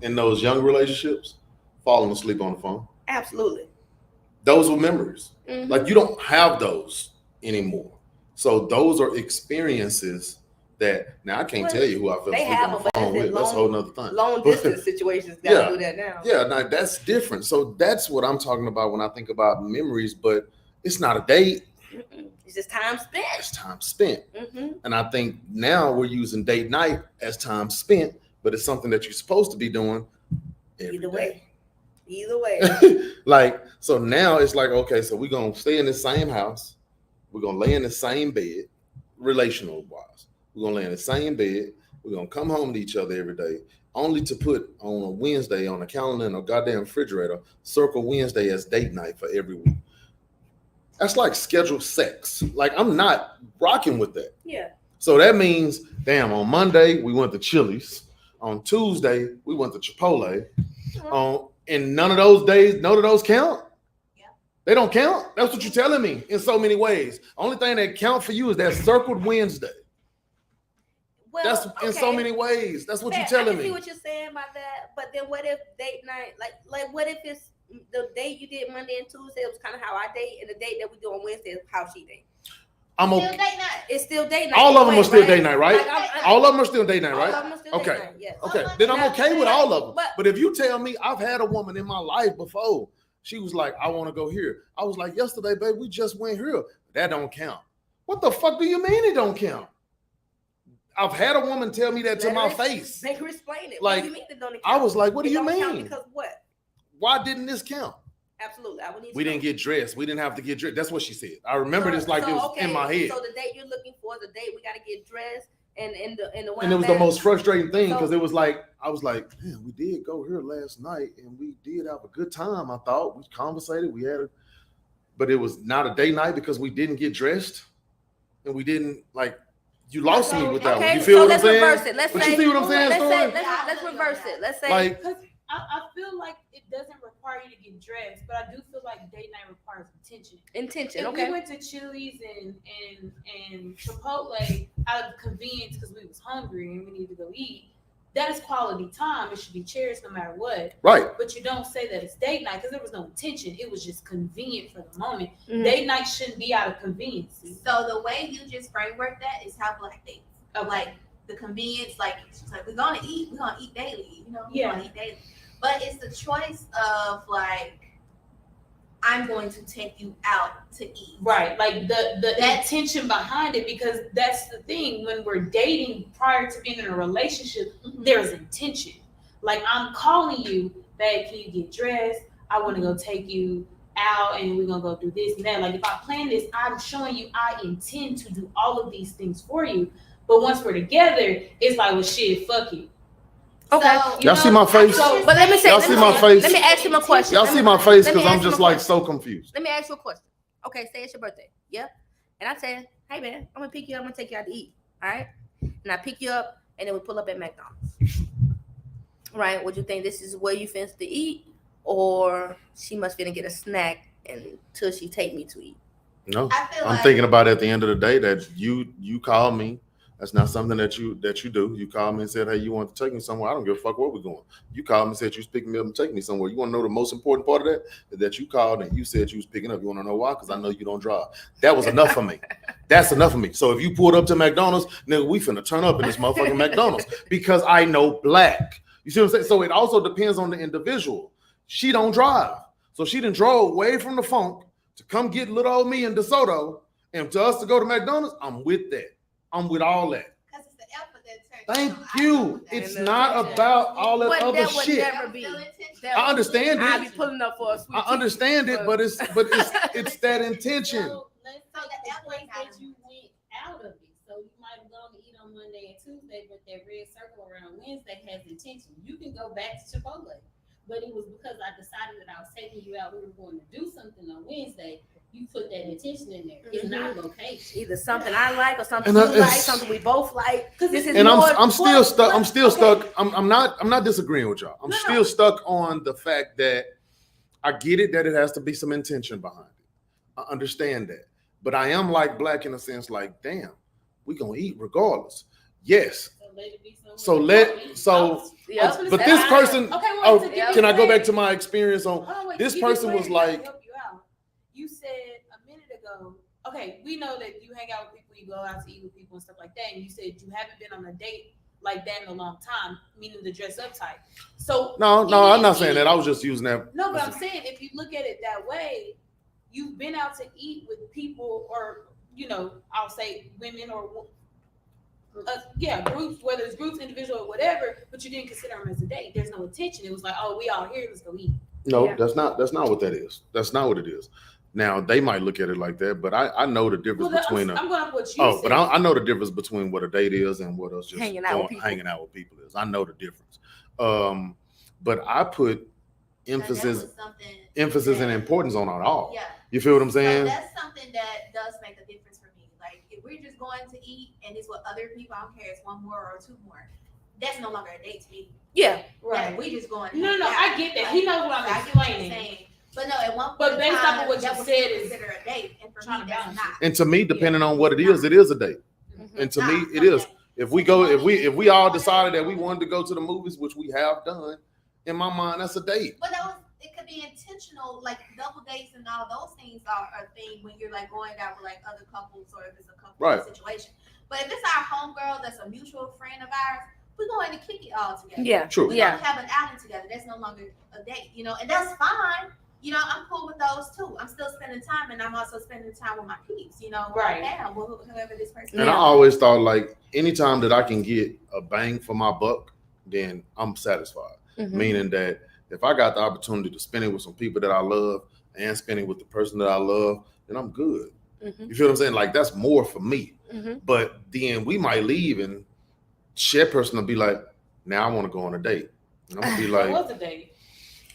in those young relationships? Falling asleep on the phone. Absolutely. Those were memories. Mm-hmm. Like you don't have those anymore. So those are experiences that now I can't tell you who I feel asleep on the phone with. That's a whole nother thing. Long distance situations gotta do that now. Yeah, now that's different. So that's what I'm talking about when I think about memories, but it's not a date. It's just time spent. It's time spent. And I think now we're using date night as time spent, but it's something that you're supposed to be doing every day. Either way. Like, so now it's like, okay, so we're going to stay in the same house. We're going to lay in the same bed, relational wise. We're going to lay in the same bed. We're going to come home to each other every day, only to put on a Wednesday on a calendar and a goddamn refrigerator, circle Wednesday as date night for every week. That's like scheduled sex. Like, I'm not rocking with that. Yeah. So that means, damn, on Monday, we went to Chili's. On Tuesday, we went to Chipotle. And none of those count? Yeah. They don't count? That's what you're telling me in so many ways. Only thing that count for you is that circled Wednesday. Well, That's in so many ways. That's what you're telling I can me. see what you're saying by that. But then what if date night, like what if it's the date you did Monday and Tuesday was kind of how I date, and the date that we do on Wednesday is how she date? I'm Still okay. date night. It's still date night. All of them are still right? date night, right? Like, All of them are still date night, all right? of them are still Okay. date night, yes. Okay, then I'm okay with all of them. But- But if you tell me I've had a woman in my life before, she was like, I want to go here. I was like, yesterday, babe, we just went here. That don't count. What the fuck do you mean it don't count? I've had a woman tell me that to my face. They can explain it. Like, what do you mean it don't count? I was like, what do It you don't count mean? because what? Why didn't this count? Absolutely. I would need to We know. didn't get dressed. We didn't have to get dressed. That's what she said. I remember this like it was in my head. So the date you're looking for, the date we gotta get dressed, and the one And it was the that- most frustrating thing because So- it was like, I was like, man, we did go here last night and we did have a good time. I thought we conversated, but it was not a date night because we didn't get dressed and we didn't you lost me with that one. You feel what I'm saying? Reverse it. Let's But say, you see what I'm saying, let's say, Storm? let's reverse it. Let's say, Like, Because I feel like it doesn't require you to get dressed, but I do feel like date night requires attention. intention. If Okay. we went to Chili's and Chipotle out of convenience because we was hungry and we needed to go eat, that is quality time. It should be cherished no matter what. right. But you don't say that it's date night because there was no intention. It was just convenient for the moment. Mhm. Date night shouldn't be out of convenience. So the way you just framework that is how Black dates. Like the convenience, like she's like, we're gonna eat daily, we're gonna eat daily. But it's the choice of like, I'm going to take you out to eat. Right, like the That- intention behind it, because that's the thing. When we're dating prior to being in a relationship, Mhm. there's intention. Like, I'm calling you, babe, can you get dressed? I want to go take you out and we're gonna go do this and that. Like, if I plan this, I'm showing you I intend to do all of these things for you. But once we're together, it's like, well, shit, fuck you. Okay. So, Y'all see my face? But let me say, Y'all see my face? Let me ask you a question. Y'all see my face let me because I'm ask you just a like question. so confused. Let me ask you a question. Okay, say it's your birthday. Yep. And I said, hey man, I'm gonna pick you up. I'm gonna take you out to eat. All right. And I pick you up, and then we pull up at McDonald's. Right? Would you think this is where you finna to eat, or she must finna get a snack until she take me to eat? No, I feel I'm like thinking about at the end of the day that you call me. That's not something that you do. You called me and said, hey, you want to take me somewhere? I don't give a fuck where we're going. You called me and said you was picking me up and taking me somewhere. You want to know the most important part of that? That you called and you said you was picking up. You want to know why? Because I know you don't drive. That was enough for me. That's enough for me. So if you pulled up to McDonald's, nigga, we finna turn up in this motherfucking McDonald's because I know Black. You see what I'm saying? So it also depends on the individual. She don't drive. So she done drove away from the funk to come get little old me in DeSoto, and to us to go to McDonald's, I'm with that. I'm with all that. because it's the effort that turns. Thank I fuck you. with that. It's And not the- about all that But other that would shit. never be. That- I understand I be it. pulling up for a sweet I understand it, but it's that intention. So let's So take the the effort place gotta- that you went out of it. So you might have gone to eat on Monday and Tuesday, but that red circle around Wednesday has intention. You can go back to Chipotle, but it was because I decided that I was taking you out. We were going to do something on Wednesday. You put that intention in there. It's not location. either something I like or something And you I- like, something we both like. This is And more, I'm still stuck. I'm still okay. stuck. I'm not disagreeing with y'all. I'm No. still stuck on the fact that I get it that it has to be some intention behind it. I understand that. But I am like Black in a sense, like, damn, we gonna eat regardless. Yes. So let it be somewhere. So Yep. but That's this fine. person, Okay, well, oh, to give yeah. you can I go back credit- to my experience on Hold on, wait, this to give you person was credit, I like, can help you out. You said a minute ago, okay, we know that you hang out with people, you go out to eat with people and stuff like that, and you said you haven't been on a date like that in a long time, meaning the dress up type. So no, even I'm if not saying you- that. I was just using that. No, but I'm saying if you look at it that way, you've been out to eat with people, or I'll say women or groups, whether it's groups, individual, or whatever, but you didn't consider them as a date. There's no attention. It was like, oh, we all here, let's go eat. No, that's not what that is. That's not what it is. Now they might look at it like that, but I know the difference between I'm going off what you said. but I know the difference between what a date is and what us just hanging out with people is. I know the difference. But I put emphasis and importance on it all. Yeah. You feel what I'm So saying? that's something that does make a difference for me. Like if we're just going to eat and it's with other people, I don't care, it's one more or two more. That's no longer a date to me. Yeah. Right. Like, we just going. No, I get that. He knows what I'm explaining. But no, at one point, but based off of what you said, is considered a date, and for me, that's not. And to me, depending on what it is a date. Mm-hmm. And to me, it is. If we all decided that we wanted to go to the movies, which we have done, in my mind, that's a date. But it could be intentional, like double dates and all those things are a thing when you're like going out with like other couples or if it's a couple situation. But if it's our homegirl that's a mutual friend of ours, we're going to kick it all together. Yeah, true. We're going to have an outing together. That's no longer a date, and that's fine. I'm cool with those too. I'm still spending time, and I'm also spending time with my peeps. Right now, whoever this person. And I always thought like anytime that I can get a bang for my buck, then I'm satisfied. Mm-hmm. Meaning that if I got the opportunity to spend it with some people that I love and spend it with the person that I love, then I'm good. Mm-hmm. You feel what I'm saying? Like that's more for me. Mm-hmm. But then we might leave and that person will be like, now I want to go on a date. And I'm gonna be like, what's a date?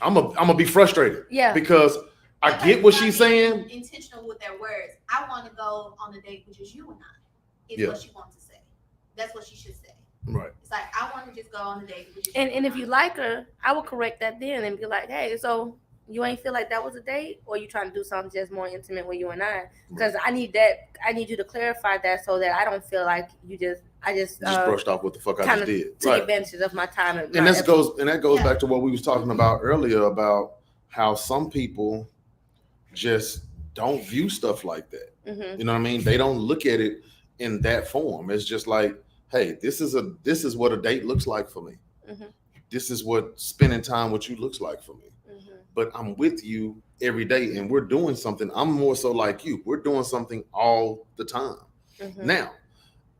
I'm gonna be frustrated. Yeah. Because I get what she's saying. Intentional with their words. I want to go on a date with just you and I. Is what she wants to say. That's what she should say. Right. It's like I want to just go on a date with just and if you like her, I would correct that then and be like, hey, so you ain't feel like that was a date, or you trying to do something just more intimate with you and I? Because I need you to clarify that so that I don't feel like I just brushed off what the fuck I just did. Take advantage of my time and that goes back to what we was talking about earlier about how some people just don't view stuff like that. Mm-hmm. You know what I mean? They don't look at it in that form. It's just like, hey, this is what a date looks like for me. Mm-hmm. This is what spending time with you looks like for me. Mm-hmm. But I'm with you every day and we're doing something. I'm more so like you. We're doing something all the time. Mm-hmm. Now,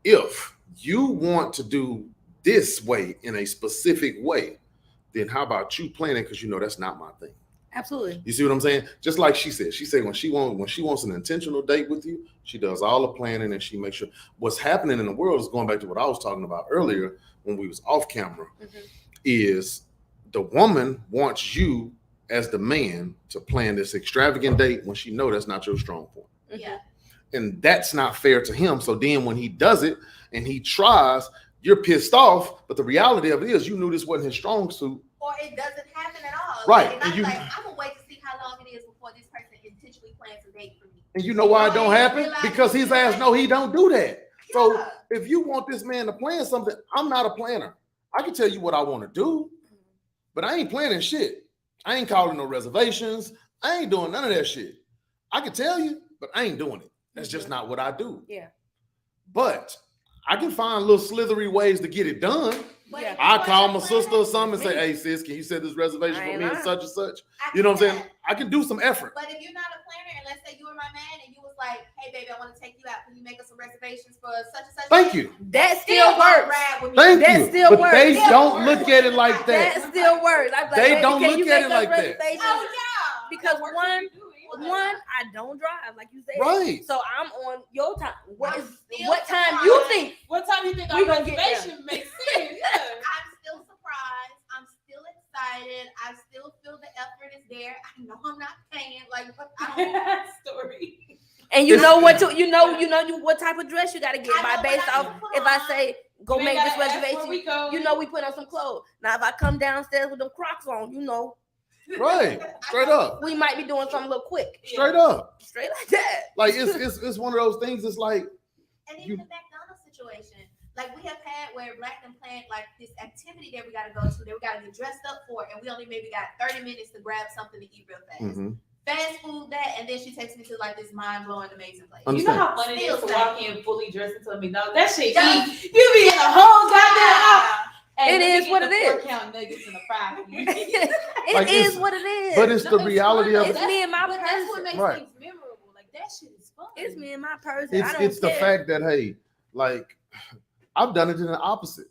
if you want to do this way in a specific way, then how about you planning? Because that's not my thing. Absolutely. You see what I'm saying? Just like she said when she wants an intentional date with you, she does all the planning and she makes sure what's happening in the world is going back to what I was talking about earlier when we was off camera. Mm-hmm. Is the woman wants you as the man to plan this extravagant date when she know that's not your strong point. Yeah. And that's not fair to him. So then when he does it and he tries, you're pissed off. But the reality of it is you knew this wasn't his strong suit. Or it doesn't happen at all. Right. Like, I'm gonna wait to see how long it is before this person intentionally plans a date for me. And you know why it don't happen? Because his ass know he don't do that. Yeah. So if you want this man to plan something, I'm not a planner. I can tell you what I want to do, but I ain't planning shit. I ain't calling no reservations. I ain't doing none of that shit. I can tell you, but I ain't doing it. That's just not what I do. Yeah. But I can find little slithery ways to get it done. Yeah. I call my sister or something and say, hey, sis, can you set this reservation for me and such and such? You know what I'm saying? I can do some effort. But if you're not a planner, and let's say you were my man and you was like, hey, baby, I want to take you out. Can you make us some reservations for such and such? Thank you. That still works. Thank you. Still but works. they That don't look at it like that. That still works. I'm like, They baby, don't can look you at make it us like that. reservations? Oh, yeah. Because one, I don't drive, like you said. Right. So I'm on your time. What I'm time still you surprised. think? What time you think We our gonna get reservation makes sense? Yeah. I'm still surprised. I'm still excited. I still feel the effort is there. I know I'm not paying. Like, I don't. Story. And you know what what type of dress you gotta get I by know based what I off can put if I on. say go You make ain't this gotta ask where reservation. we going. You know we put on some clothes. Now if I come downstairs with them Crocs on, Right. Straight up. we might be doing something a little quick. Straight up. Straight like that. Like it's one of those things. It's like And even the McDonald's situation. Like we have had where Black and planned like this activity that we gotta go to, that we gotta get dressed up for, and we only maybe got 30 minutes to grab something to eat real fast. Fast food that, and then she takes me to like this mind-blowing amazing place. You know how funny it is to Still walk in fully dressed into a McDonald's? That shit Yeah. eat. You be in the whole goddamn house. Hey, It let me is get what the it is. 4 count nuggets and a fry. It Like, is it's- what it is. but it's the reality of It's me and my But that's what person. makes Right. things memorable. fun. It's me and my person. I don't It's the care. fact that, hey, like, I've done it in the opposite.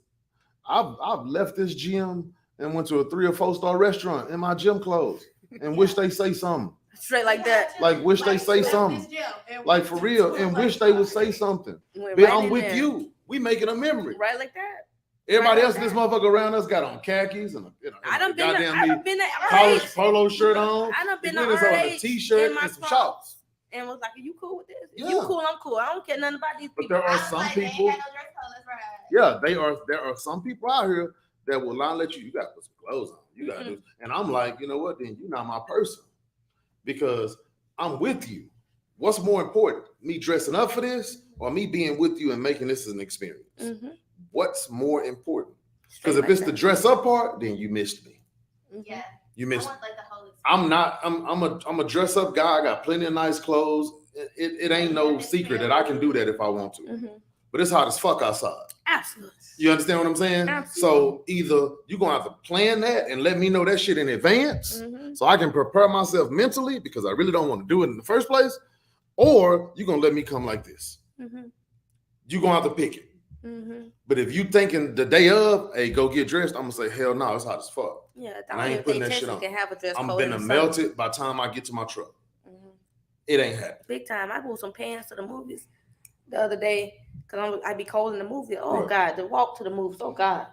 I've left this gym and went to a 3 or 4 star restaurant in my gym clothes and wish they say something. Straight like that. Like, wish they say something. Like, for real, and wish they would say something. Went Be, right I'm in with there. you. We making a memory. Right like that. Everybody Right else in this motherfucker around us got on khakis and I done been there. I goddamn done been there. college polo shirt on. I done been The to winners on a RH t-shirt in my and some clothes. shorts. And was like, "Are you cool with this? If Yeah. you cool, I'm cool. I don't care nothing about these But people." there are some people. Yeah, there are some people out here that will not let you. You got to put some clothes on. You got to do. And I'm like, you know what? Then you're not my person because I'm with you. What's more important, me dressing up for this or me being with you and making this an experience? Mm-hmm. What's more important? Because if it's the dress up part, then you missed me. Yeah. You missed me. I want, like, the whole I'm not. I'm a dress up guy. I got plenty of nice clothes. It ain't no secret that I can do that if I want to. Mm-hmm. But it's hot as fuck outside. Absolutely. You understand what I'm saying? Absolutely. So either you're gonna have to plan that and let me know that shit in advance Mm-hmm. so I can prepare myself mentally because I really don't want to do it in the first place, or you're gonna let me come like this. Mm-hmm. You're gonna have to pick it. Mm-hmm. But if you thinking the day of, hey, go get dressed, I'm gonna say, hell no, it's hot as fuck. Yeah, And I ain't putting that shit on. Can have a dress I'm code gonna in the melt summer. it by the time I get to my truck. Mm-hmm. It ain't happening. Big time. I wore some pants to the movies the other day because I be cold in the movie. Oh Right. God, the walk to the movies. Oh God.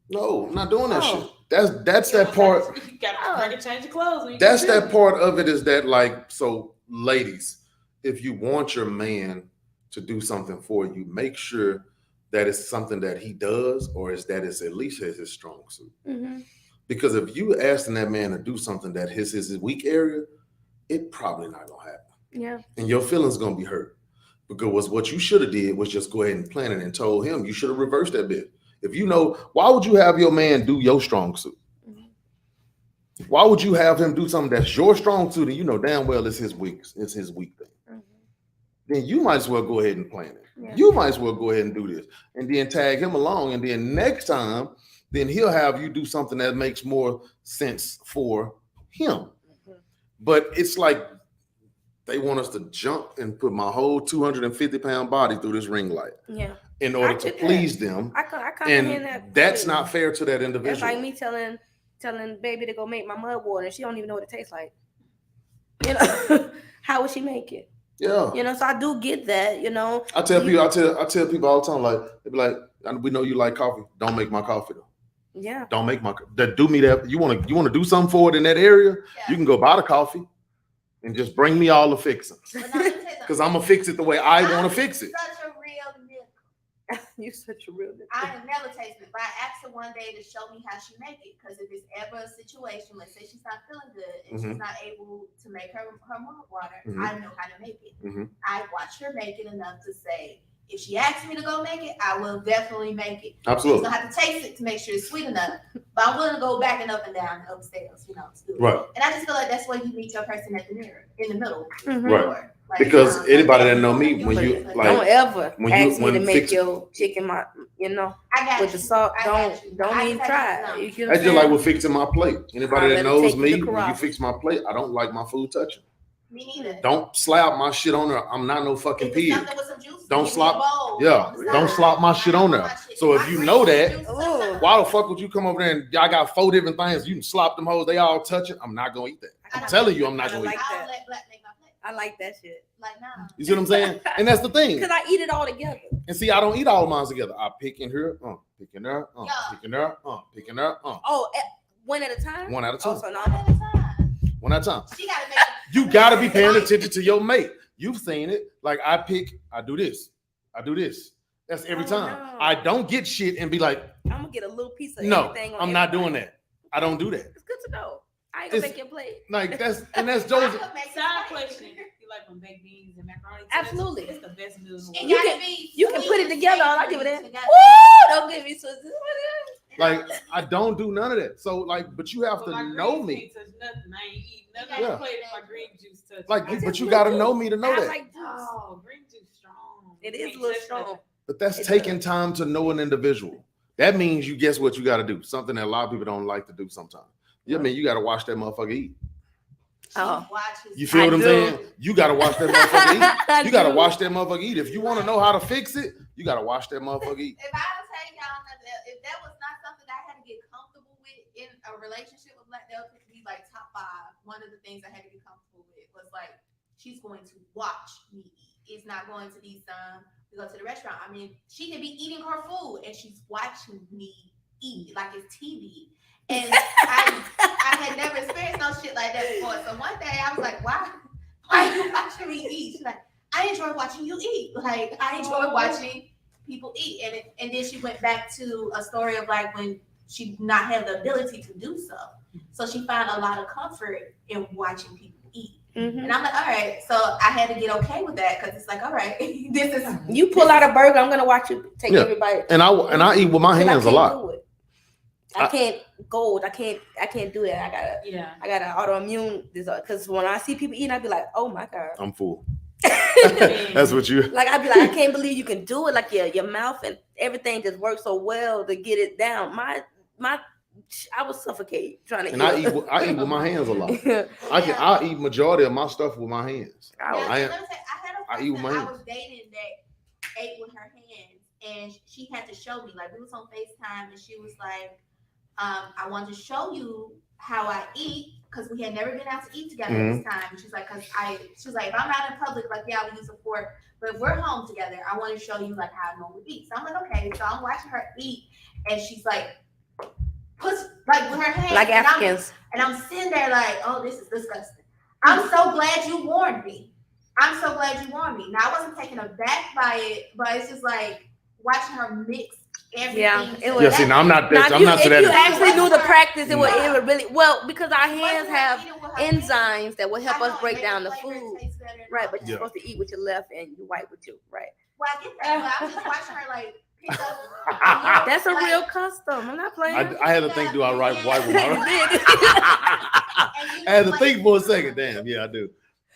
No, I'm not doing that Oh. shit. That's that part. You gotta bring a change of clothes. When you That's get that part of it is that, like, so ladies, if you want your man to do something for you, make sure that it's something that he does or is that it's at least his strong suit. Mm-hmm. Because if you asking that man to do something that is his weak area, it probably not gonna happen. Yeah. And your feelings gonna be hurt. Because what you should have did was just go ahead and plan it and told him you should have reversed that bit. If you know, why would you have your man do your strong suit? Mm-hmm. Why would you have him do something that's your strong suit and you know damn well it's his weak thing? Mm-hmm. Then you might as well go ahead and plan it. Yeah. You might as well go ahead and do this and then tag him along. And then next time, then he'll have you do something that makes more sense for him. Mm-hmm. But it's like they want us to jump and put my whole 250-pound body through this ring light Yeah. in order I to get that. please them. I comprehend And that. that's completely. not fair to that That's individual. like me telling baby to go make my mud water and she don't even know what it tastes like. You know, how would she make it? Yeah. You know, so I do get that, you know. I tell people all the time, like, they be like, we know you like coffee. Don't make my coffee though. Yeah. Don't make my do me that. You want to do something for it in that area? You can go buy the coffee and just bring me all the fixings. Because I'm gonna fix it the way I want to fix it. Such a real nigga. You such a real nigga. I am never tasting it, but I asked her one day to show me how she make it. Because if it's ever a situation, let's say she's not feeling good and she's not able to make her mud water, I know how to make it. I watch her make it enough to say, if she asks me to go make it, I will definitely make it. Absolutely. She's gonna have to taste it to make sure it's sweet enough. But I'm willing to go back and up and down upstairs, you know, to do it. Right. And I just feel like that's where you meet your person at the mirror, in the middle. Mhm. Right. Like, Because anybody that know me, when you Don't like, ever when you- ask me when to make fix- your chicken, you know, I got with you. the salt. I got you. Don't I even just try. had to know. You get what that's I'm just like saying? with fixing my plate. Anybody I'd that rather knows take me, the when you carrot. fix my plate, I don't like my food touching. Me neither. Don't slap my shit on there. I'm not no fucking If it's pig. something with some juice, Don't give me a slap- bowl yeah, on the don't side. slap my shit I on don't there. want my shit. So if My you green know that, juice, Ooh. why the fuck would you come over there and y'all got 4 different things? You can slap them hoes, they all touch it. I'm not gonna eat that. I I'm don't telling like you, I'm not I don't gonna eat like that. I'll that. let Black make my plate. I like that shit Like, nah. You see what I'm saying? And that's the thing. because I eat it all together. And see, I don't eat all of mine together. I pick in here, pick in there, Yeah. pick in there, pick in there, Oh, one at a time. one at a Oh, time. so no. One at a time. One at a time. She gotta make You gotta be paying attention to your mate. You've seen it. Like I pick, I do this. That's every Oh, time. no. I don't get shit and be like, I'm gonna get a little piece of no, everything. On I'm not doing everybody. that. I don't do that. It's good to know. I ain't gonna It's- make your plate. Like that's I Joseph. could make Side a plate. question: You like when baked beans and macaroni? Absolutely. It's the best meal in the It world. You gotta can- be you can sweet put it and together, all I savory give it in. together. Woo! Don't give me so. Like I don't do none of that. So like, but you have But to my know greens me. can't touch nothing. I ain't eating nothing. Yeah. I can play it if my green juice touch. Like, It's but just you good gotta juice. know me to know I that. like juice. Oh, green juice strong. It You is a can't little touch strong. nothing. But that's It taking does. time to know an individual. That means you guess what you got to do. Something that a lot of people don't like to do sometimes. Yeah, I mean, you got to watch that motherfucker eat. She Oh. watches. You feel I what I'm do. saying? You gotta watch that motherfucker eat. I You gotta do. watch that motherfucker eat. If you want to know how to fix it, you gotta watch that motherfucker eat. If I don't tell y'all that if that was not something that I had to get comfortable with in a relationship with Black, that would be like top 5. One of the things I had to get comfortable with was like she's going to watch me eat. It's not going to be some we go to the restaurant. I mean, she could be eating her food and she's watching me eat like it's TV. And I had never experienced no shit like that before. So one day I was like, why are you watching me eat? She's like, I enjoy watching you eat. Like I enjoy watching people eat. And then she went back to a story of like when she not had the ability to do so. So she found a lot of comfort in watching people eat. Mhm. And I'm like, all right. So I had to get okay with that because it's like, all right, this is You pull out a burger, I'm gonna watch you take Yeah. everybody. And I eat with my hands a lot. Do it. I can't gold. I can't do that. I got an autoimmune disorder because when I see people eating, I be like, oh my god. I'm full. That's what you. Like I be like, I can't believe you can do it. Like your mouth and everything just works so well to get it down. My I would suffocate trying to And eat. I eat with my hands a lot. I I eat majority of my stuff with my hands. Yeah, I let me say, I I eat with had a my person I hands. was dating that ate with her hands, and she had to show me. Like we was on FaceTime, and she was like, "I want to show you how I eat." Because we had never been out to eat together at this time. And she's like, she was like, if I'm out in public, like, yeah, we use a fork. But if we're home together, I want to show you like how I normally eat. So I'm like, okay. So I'm watching her eat, and she's like, puts like with her hands, like Africans. and I'm sitting there like, oh, this is disgusting. I'm so glad you warned me. I'm so glad you warned me. Now I wasn't taken aback by it, but it's just like watching her mix everything. Yeah, it was- Yeah, see, now I'm not that. Now, I'm not to if you that. actually knew the practice, it would Yeah. really well because our hands Wasn't have eating with her hands. enzymes that will help I us know, break it down makes the flavor food. taste better and Right, all but that. you're supposed to eat with your left and you wipe with your right. Well, I get that, but I'm just watching her like pick up. That's a like, real custom. I'm not playing. I had to think, do I wipe with my You right? did. and you I had to like- think for a second. Damn, yeah, I do.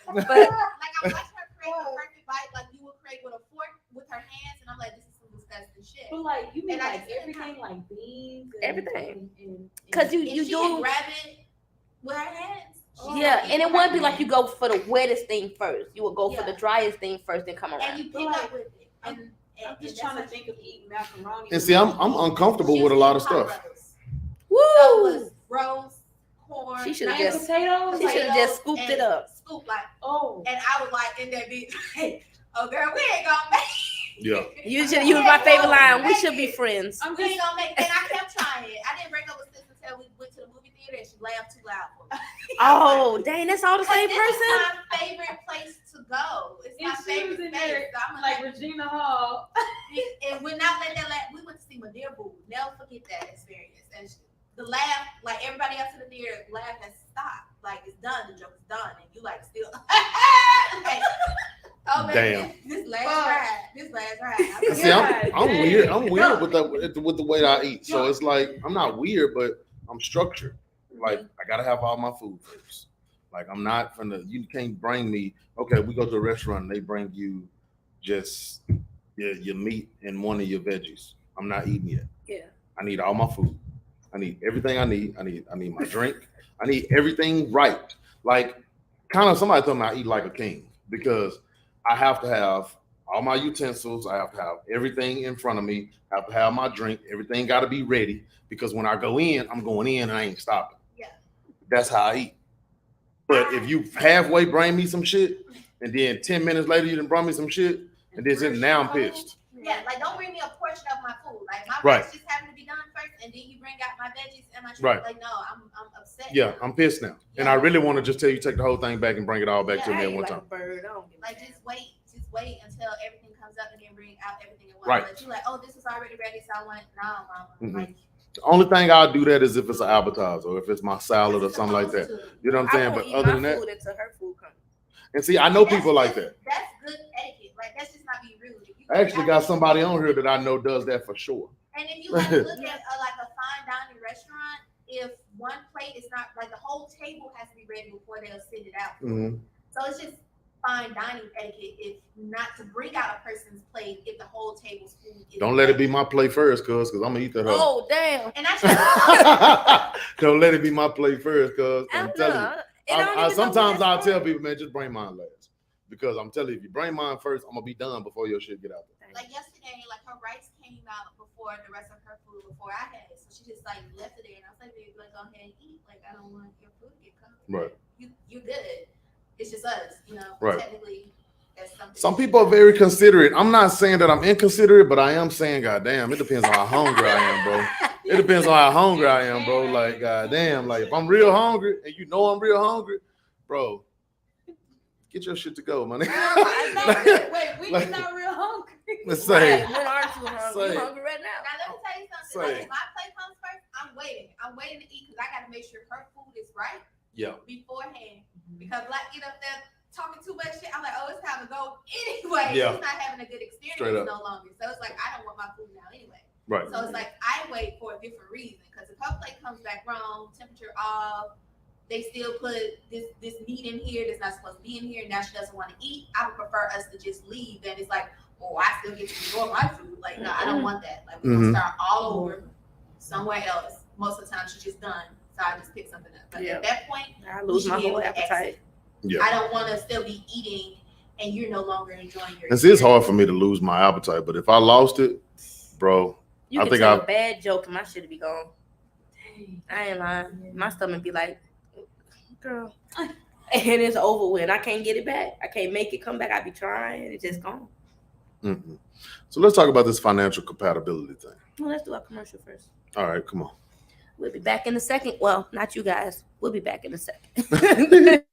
But like I'm watching her create the perfect bite like you would create with a fork with her hands, and I'm like, this is some disgusting shit. But like you mean And I like just- everything like beans, Everything. and because you If she do. had grab it with her hands. Yeah, and it wouldn't be like you go for the wettest thing first. You would go for Yeah. the driest thing first, then come and around. you pick up with it. And I'm just trying to think of eating macaroni. And see, I'm uncomfortable with a lot of stuff. So it Woo! was roast, corn, She should've and just- potatoes. She should've just scooped it up. Scoop like, Oh, and I was like in that bitch, like, oh girl, we ain't gonna make. Yeah. You should use my favorite line. We should be friends. I'm We just ain't gonna make. And I kept trying it. I didn't break up with sis until we went to the movie theater, and she laughed too loud for me. Oh, dang, that's all the same This person. is my favorite place to go. It's my And she favorite was in space. there, So I'm like like, Regina Hall. and we're not letting that laugh. We went to see Madeira Boo. Never forget that experience. And the laugh, like everybody else in the theater, laugh has stopped. Like it's done. The joke's done, and you like still. Like, oh man, this last ride. This last ride. I'm See, like, I'm dang. weird. I'm weird with the way I eat. So it's like I'm not weird, but I'm structured. Like I gotta have all my food first. Like I'm not from the. You can't bring me. Okay, we go to a restaurant. And they bring you just your meat and one of your veggies. I'm not eating it. Yeah. I need all my food. I need everything I need. I need my drink. I need everything right. Like kind of somebody told me I eat like a king because I have to have all my utensils. I have to have everything in front of me. I have to have my drink. Everything got to be ready because when I go in, I'm going in and I ain't stopping. Yeah. That's how I eat. But if you halfway bring me some shit and then 10 minutes later you done brought me some shit and then now I'm pissed. Yeah, like don't bring me a portion of my food. Like my Right. rice just having to be done first, and then you bring out my veggies and my shrimp. Right. Like no, I'm upset. Yeah, I'm pissed now. And I really want to just tell you take the whole thing back and bring it all back to I me at eat one like time. a bird. I don't give a Like damn. just wait until everything comes up, and then bring out everything at once. Right. But you like, oh, this is already ready, so I want no, mama. Mhm. Like, The only thing I'll do that is if it's an appetizer or if it's my salad or it's something like that. supposed to. You know what I'm I saying? won't But eat other my than that, food until her food comes. and see, I know That's people like good- that. That's good etiquette. Like that's just not being rude. If you I actually got somebody on here that I know does that for sure. And if you like look at like a fine dining restaurant, if one plate is not like the whole table has to be ready before they'll send it out. Mhm. So it's just fine dining etiquette if not to bring out a person's plate if the whole table's food is Don't let it be ready. my plate first, cuz I'm gonna eat that hoe. Oh, damn. And I try Don't let it be my plate first, cuz I'm telling you. And I don't even know sometimes what I'll that's tell for. people, man, just bring mine last. Because I'm telling you, if you bring mine first, I'm gonna be done before your shit get out there. Like yesterday, like her rice came out before the rest of her food before I had it, so she just like left it there, and I was like, "Baby, like go ahead and eat. Like I don't want your food to get covered. Right. You're good. It's just us, you know. Right. Technically, that's something. Some people are very considerate. I'm not saying that I'm inconsiderate, but I am saying, goddamn, it depends on how hungry I am, bro. It depends on how hungry I am, bro. Like, goddamn, like if I'm real hungry and you know I'm real hungry, bro, get your shit to go, man. Wait, we like- not real hungry. Let's Right, say, men are too hungry. Say. You hungry right now? Now let me tell you something. Say. Like if my plate comes first, I'm waiting. I'm waiting to eat because I got to make sure her food is right yeah, beforehand. Because like get up there talking too much shit, I'm like, oh, it's time to go anyway. Yeah. She's not having a good Straight experience up. no longer. So it's like I don't want my food now anyway. right. So it's like I wait for a different reason. Because if her plate comes back wrong, temperature off, they still put this meat in here that's not supposed to be in here, and now she doesn't want to eat. I would prefer us to just leave. And it's like, oh, I still get to enjoy my food. Like, no, I don't want that. Like, we're gonna start all over somewhere else. Most of the time, she's just done. So I just pick something up. But at that point, I lose my whole appetite. Yeah. I don't want to still be eating, and you're no longer enjoying your. It's hard for me to lose my appetite, but if I lost it, bro, You I can think tell I- a bad joke and my shit be gone. I ain't lying. My stomach be like, girl. And it's over with. I can't get it back. I can't make it come back. I be trying. It's just gone. Mm-mm. So let's talk about this financial compatibility thing. Well, let's do our commercial first. All right, come on. We'll be back in a second. Well, not you guys. We'll be back in a second.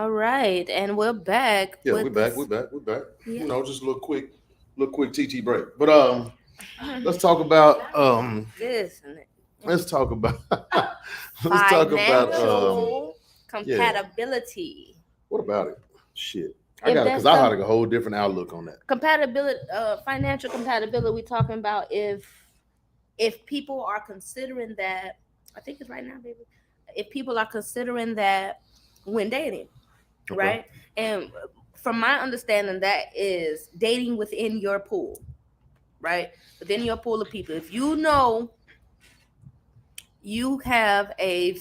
All right, and we're back. Yeah, with we're back. this- We're back. Yeah. You know, just a little quick TT break. But let's talk about This and let's talk about let's talk about financial yeah. compatibility. What about it? Shit. I If got it that's because I some- had a whole different outlook on that. Compatibility, financial compatibility. We talking about if people are considering that. I think it's right now, baby. If people are considering that when dating, Okay. right? And from my understanding, that is dating within your pool, right? Within your pool of people. If you know you have a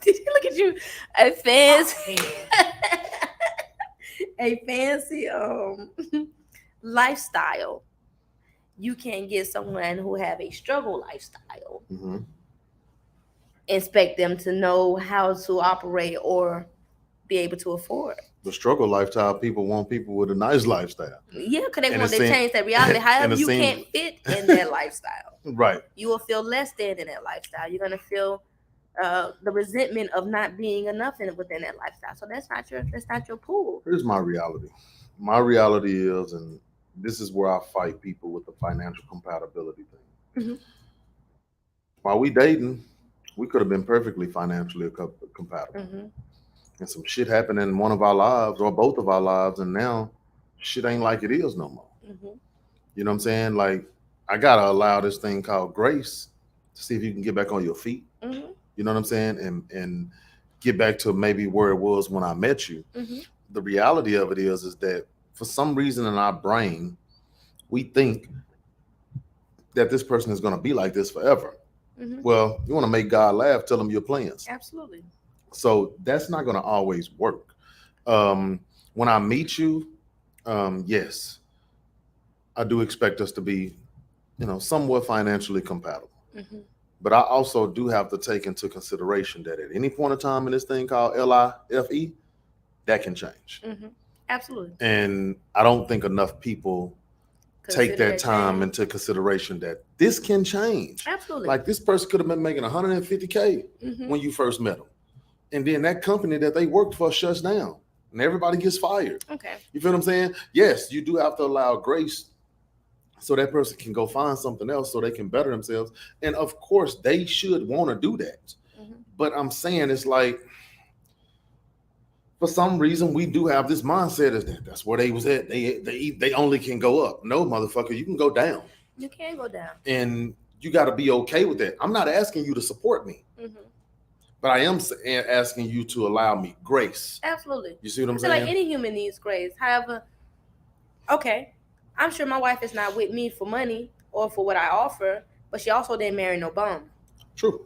did you look at you a fancy a fancy lifestyle, you can get someone who have a struggle lifestyle. Mm-hmm. Expect them to know how to operate or be able to afford. The struggle lifestyle, people want people with a nice lifestyle. Yeah, because they And want it to seem- change that reality. However, and it you seem- can't fit in that lifestyle. Right. You will feel less than in that lifestyle. You're gonna feel the resentment of not being enough within that lifestyle. So that's not your pool. Here's my reality. My reality is, and this is where I fight people with the financial compatibility thing. Mhm. While we dating, we could have been perfectly financially compatible. Mm-hmm. And some shit happened in one of our lives or both of our lives, and now shit ain't like it is no more. Mm-hmm. You know what I'm saying? Like, I gotta allow this thing called grace to see if you can get back on your feet. Mm-hmm. You know what I'm saying? And get back to maybe where it was when I met you. Mm-hmm. The reality of it is that for some reason in our brain, we think that this person is going to be like this forever. Mm-hmm. Well, you want to make God laugh, tell him your plans. Absolutely. So that's not going to always work. When I meet you, yes, I do expect us to be, somewhat financially compatible. Mm-hmm. But I also do have to take into consideration that at any point in time in this thing called LIFE, that can change. Mm-hmm. Absolutely. And I don't think enough people take that time into consideration that this can change. Absolutely. Like, this person could have been making 150K Mm-hmm. when you first met them. And then that company that they worked for shuts down and everybody gets fired. Okay. You feel what I'm saying? Yes, you do have to allow grace so that person can go find something else so they can better themselves. And of course, they should want to do that. Mm-hmm. But I'm saying it's like, for some reason, we do have this mindset is that's where they was at. They only can go up. No, motherfucker, you can go down. You can go down. And you got to be okay with that. I'm not asking you to support me, Mm-hmm. but I am asking you to allow me grace. Absolutely. You see what I'm I feel saying? like any human needs grace. However, okay, I'm sure my wife is not with me for money or for what I offer, but she also didn't marry no bum. True.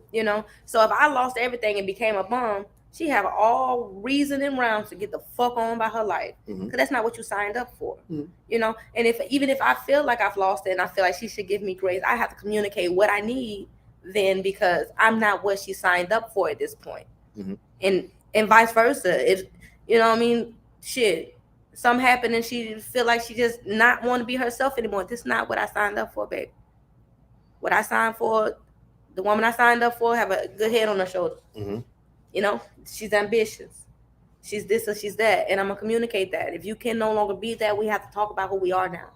So if I lost everything and became a bum, she have all reason and grounds to get the fuck on by her life, because that's not what you signed up for. Mhm. And even if I feel like I've lost it and I feel like she should give me grace, I have to communicate what I need then, because I'm not what she signed up for at this point. Mhm. And vice versa. If shit, something happened and she feel like she just not want to be herself anymore. This is not what I signed up for, babe. What I signed for, the woman I signed up for, have a good head on her shoulder. Mhm. She's ambitious. She's this or she's that. And I'm going to communicate that. If you can no longer be that, we have to talk about who we are now.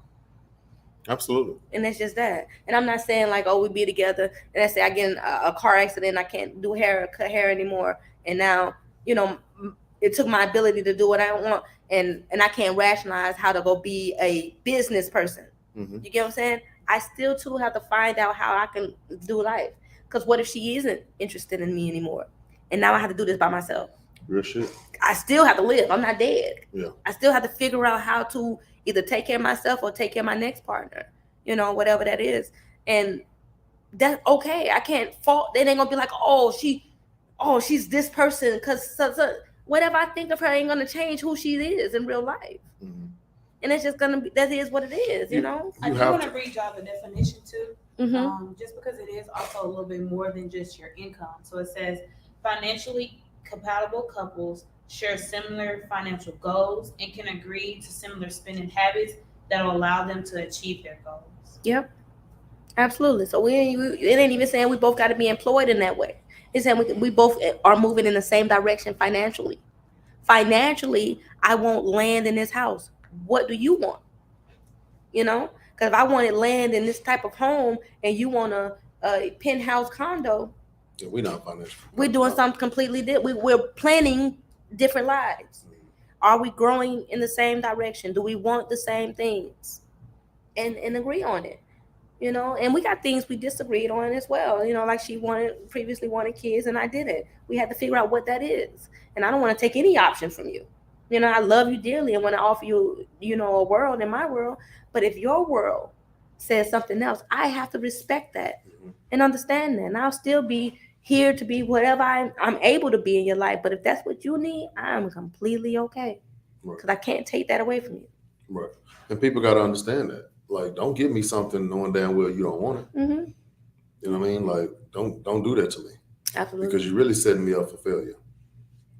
Absolutely. And that's just that. And I'm not saying like, oh, we be together and I say I get in a car accident, I can't cut hair anymore. And now, it took my ability to do what I want. And I can't rationalize how to go be a business person. Mm-hmm. You get what I'm saying? I still too have to find out how I can do life. Because what if she isn't interested in me anymore? And now I have to do this by myself. Real shit. I still have to live. I'm not dead. Yeah. I still have to figure out how to either take care of myself or take care of my next partner, whatever that is. And that's okay. I can't fault. They ain't gonna be like, she's this person, because whatever I think of her ain't gonna change who she is in real life. Mm-hmm. And it's just gonna be, that is what it is, I do want to read y'all the definition too. Mm-hmm. Just because it is also a little bit more than just your income. So it says financially compatible couples share similar financial goals and can agree to similar spending habits that will allow them to achieve their goals. Yep. Absolutely. So it ain't even saying we both got to be employed in that way. It's saying we both are moving in the same direction financially. Financially, I want land in this house. What do you want? You know, because if I wanted land in this type of home and you want a penthouse condo, Yeah, we're not financial. we're doing something completely different. We're planning different lives. Are we growing in the same direction? Do we want the same things? And agree on it. You know, and we got things we disagreed on as well. You know, like she previously wanted kids and I didn't. We had to figure out what that is. And I don't want to take any option from you. You know, I love you dearly and want to offer you, you know, a world in my world. But if your world says something else, I have to respect that and understand that. And I'll still be here to be whatever I'm able to be in your life. But if that's what you need, I'm completely okay. Because I can't take that away from you. Right. And people got to understand that. Like, don't give me something knowing damn well you don't want it. Mm-hmm. You know what I mean? Like, don't do that to me. Absolutely. Because you're really setting me up for failure.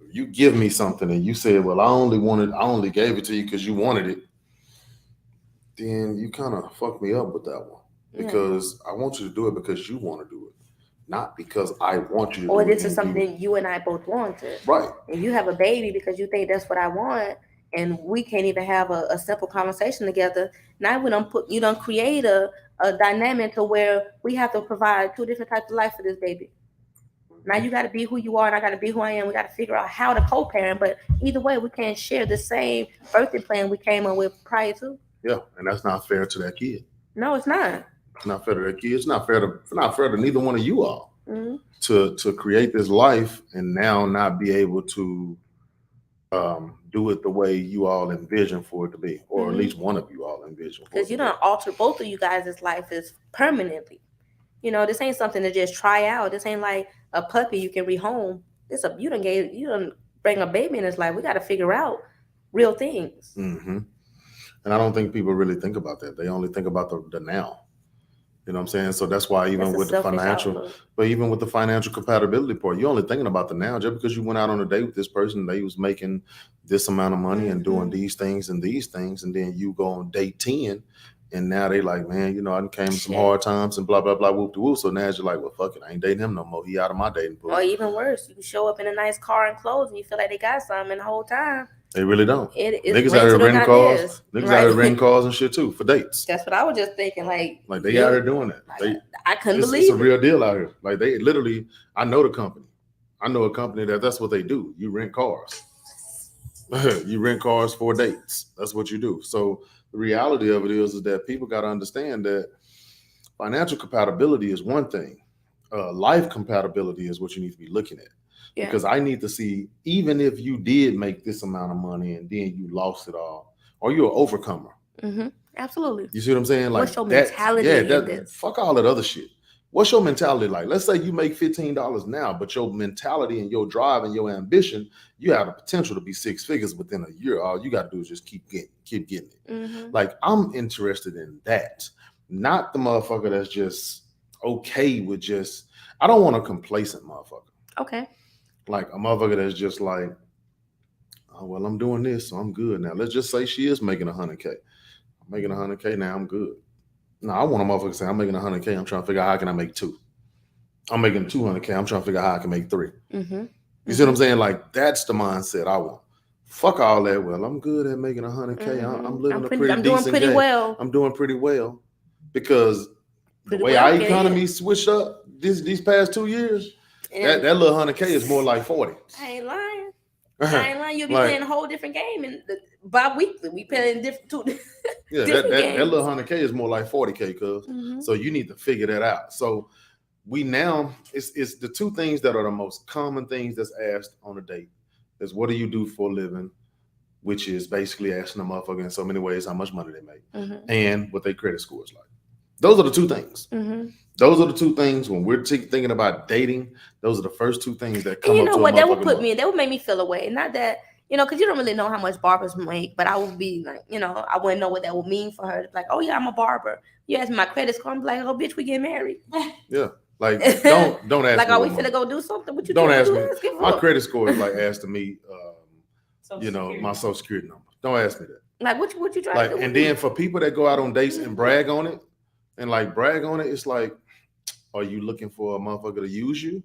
If you give me something and you said, well, I only gave it to you because you wanted it, then you kind of fucked me up with that one. Because I want you to do it because you want to do it, not because I want you to do it. Or this is something you and I both wanted. Right. And you have a baby because you think that's what I want, and we can't even have a simple conversation together. Now you don't create a dynamic to where we have to provide two different types of life for this baby. Now you got to be who you are, and I got to be who I am. We got to figure out how to co-parent, but either way, we can't share the same birthing plan we came up with prior to. Yeah, and that's not fair to that kid. No, it's not. It's not fair to that kid. It's not fair to neither one of you all. Mm-hmm. To create this life and now not be able to do it the way you all envision for it to be, or at least one of you all envision. Because you don't alter both of you guys' life is permanently. You know, this ain't something to just try out. This ain't like a puppy you can rehome. You don't bring a baby in his life. We got to figure out real things. Mm-hmm. And I don't think people really think about that. They only think about the now. You know what I'm saying? So that's why even with the financial, but even with the financial compatibility part, you're only thinking about the now. Just because you went out on a date with this person, they was making this amount of money and doing these things, and then you go on date 10, and now they like, man, you know, I came some hard times and blah, blah, blah, whoop de whoop. So now you're like, well, fuck it, I ain't dating him no more. He out of my dating pool. Or even worse, you can show up in a nice car and clothes and you feel like they got something the whole time. They really don't. Niggas out here renting cars. Niggas out here renting cars and shit too for dates. That's what I was just thinking. Like they out here doing that. I couldn't believe it's a real deal out here. Like they literally, I know the company. I know a company that's what they do. You rent cars. You rent cars for dates. That's what you do. So the reality of it is that people got to understand that financial compatibility is one thing. Life compatibility is what you need to be looking at. Yeah. Because I need to see, even if you did make this amount of money and then you lost it all, are you an overcomer? Mm-hmm. Absolutely. You see what I'm saying? Like, what's your mentality in this? Fuck all that other shit. What's your mentality like? Let's say you make $15 now, but your mentality and your drive and your ambition, you have the potential to be six figures within a year. All you got to do is just keep getting it. Mm-hmm. Like, I'm interested in that, not the motherfucker that's just okay with just. I don't want a complacent motherfucker. Okay. Like a motherfucker that's just like, oh, well, I'm doing this, so I'm good now. Let's just say she is making $100K. I'm making $100K now, I'm good. No, I want a motherfucker to say, I'm making $100K, I'm trying to figure out how can I make 2. I'm making $200K, I'm trying to figure out how I can make 3. Mm-hmm. You see what I'm saying? Like, that's the mindset I want. Fuck all that. Well, I'm good at making $100K. Mm-hmm. I'm living I'm doing pretty well. I'm doing pretty well. Because the way our economy switched up these past 2 years, that little $100K is more like 40. I ain't lying. You'll be playing a whole different game, and bi-weekly we playing different. That little $100K is more like 40K, cuz. Mm-hmm. So you need to figure that out. So we now it's the two things that are the most common things that's asked on a date is what do you do for a living, which is basically asking a motherfucker in so many ways how much money they make, and what their credit score is like. Those are the two things. Mm-hmm. Those are the two things when we're thinking about dating. Those are the first two things that come up. You know what? That would make me feel away. Not that, because you don't really know how much barbers make, but I would be like, I wouldn't know what that would mean for her. Like, oh yeah, I'm a barber. You ask me my credit score, I'm like, oh bitch, we get married. Yeah. Like, don't ask me. Like, are we finna go do something? What you don't ask me. My credit score is like asking me, my social security number. Don't ask me that. Like, what you trying to do? And then for people that go out on dates and brag on it, it's like, are you looking for a motherfucker to use you?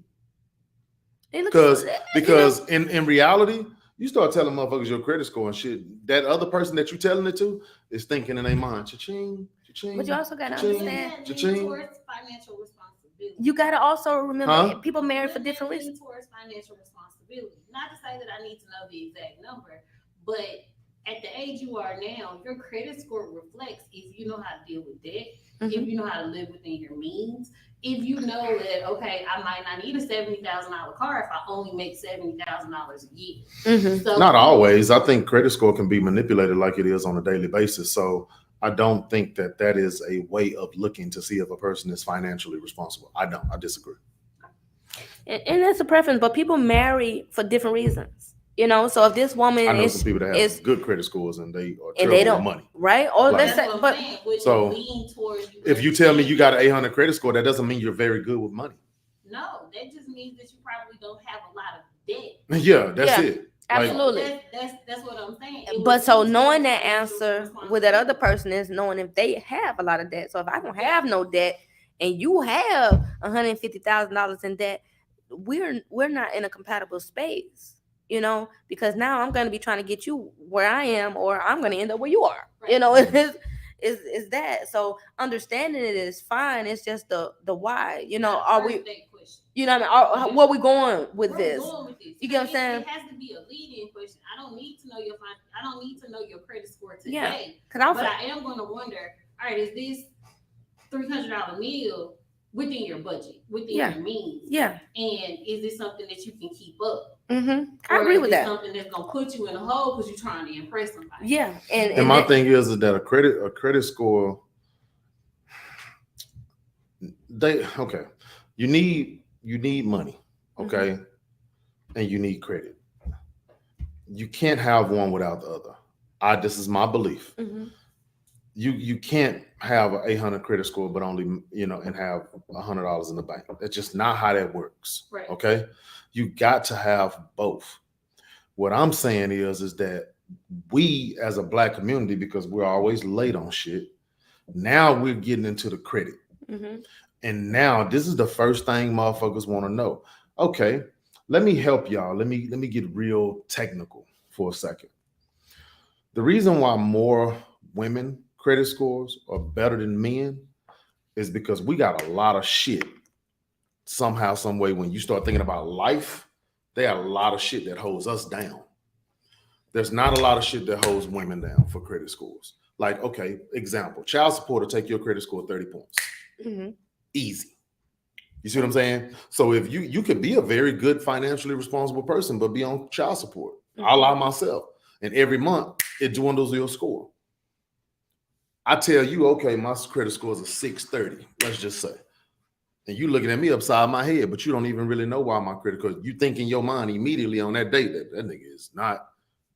Because in reality, You start telling motherfuckers your credit score and shit. That other person that you telling it to is thinking in their mind, cha-ching, cha-ching. But you also gotta cha-ching, understand. cha-ching. Towards financial responsibility. You gotta also remember Huh? people marry for Women different lean reasons. towards financial responsibility. Not to say that I need to know the exact number, but at the age you are now, your credit score reflects if you know how to deal with debt, if you know how to live within your means, if you know that okay, I might not need a $70,000 car if I only make $70,000 a year. So Not always. I think credit score can be manipulated like it is on a daily basis. So I don't think that that is a way of looking to see if a person is financially responsible. I don't. I disagree. And that's a preference, but people marry for different reasons. You know, so if this woman I know is some people that have good credit scores and they are and they terrible don't, with money. right? Or Like- let's say, that's what but I'm saying. Would So, you lean towards you If you tell me you got an 800 credit score, that doesn't mean you're very good with money. no, that just means that you probably don't have a lot of debt. Yeah, that's Yeah. it. Like, absolutely. That's what I'm saying. It But would so lean knowing towards that financial answer with that other responsibility. person is knowing if they have a lot of debt. So if I don't have no debt and you have $150,000 in debt, we're not in a compatible space, you know, because now I'm gonna be trying to get you where I am, or I'm gonna end up where you are. You know, is that so understanding it is fine. It's just the why, you know, are we, That question. you know what I mean? Where we going with Where this? we going with this? You get what I'm saying? It has to be a lead-in question. I don't need to know I don't need to know your credit score today. Yeah, because But I am going to wonder. All right, is this $300 meal within your budget, within Yeah. your means? yeah. And is this something that you can keep up? I Or agree is with this that. something that's gonna put you in a hole because you're trying to impress somebody? Yeah, and my thing is that a credit score, you need money, okay, and you need credit. You can't have one without the other. This is my belief. You can't have an 800 credit score but only and have $100 in the bank. That's just not how that works. Right. Okay, you got to have both. What I'm saying is that we as a Black community, because we're always late on shit, now we're getting into the credit. And now this is the first thing motherfuckers want to know. Okay, let me help y'all. Let me get real technical for a second. The reason why more women credit scores are better than men is because we got a lot of shit. Somehow, some way, when you start thinking about life, they got a lot of shit that holds us down. There's not a lot of shit that holds women down for credit scores. Like, okay, example, child support will take your credit score 30 points. Easy. You see what I'm saying? So if you could be a very good financially responsible person, but be on child support. I allow myself. And every month it dwindles your score. I tell you, okay, my credit score is a 630, let's just say. And you looking at me upside my head, but you don't even really know why my credit score. You think in your mind immediately on that date that nigga is not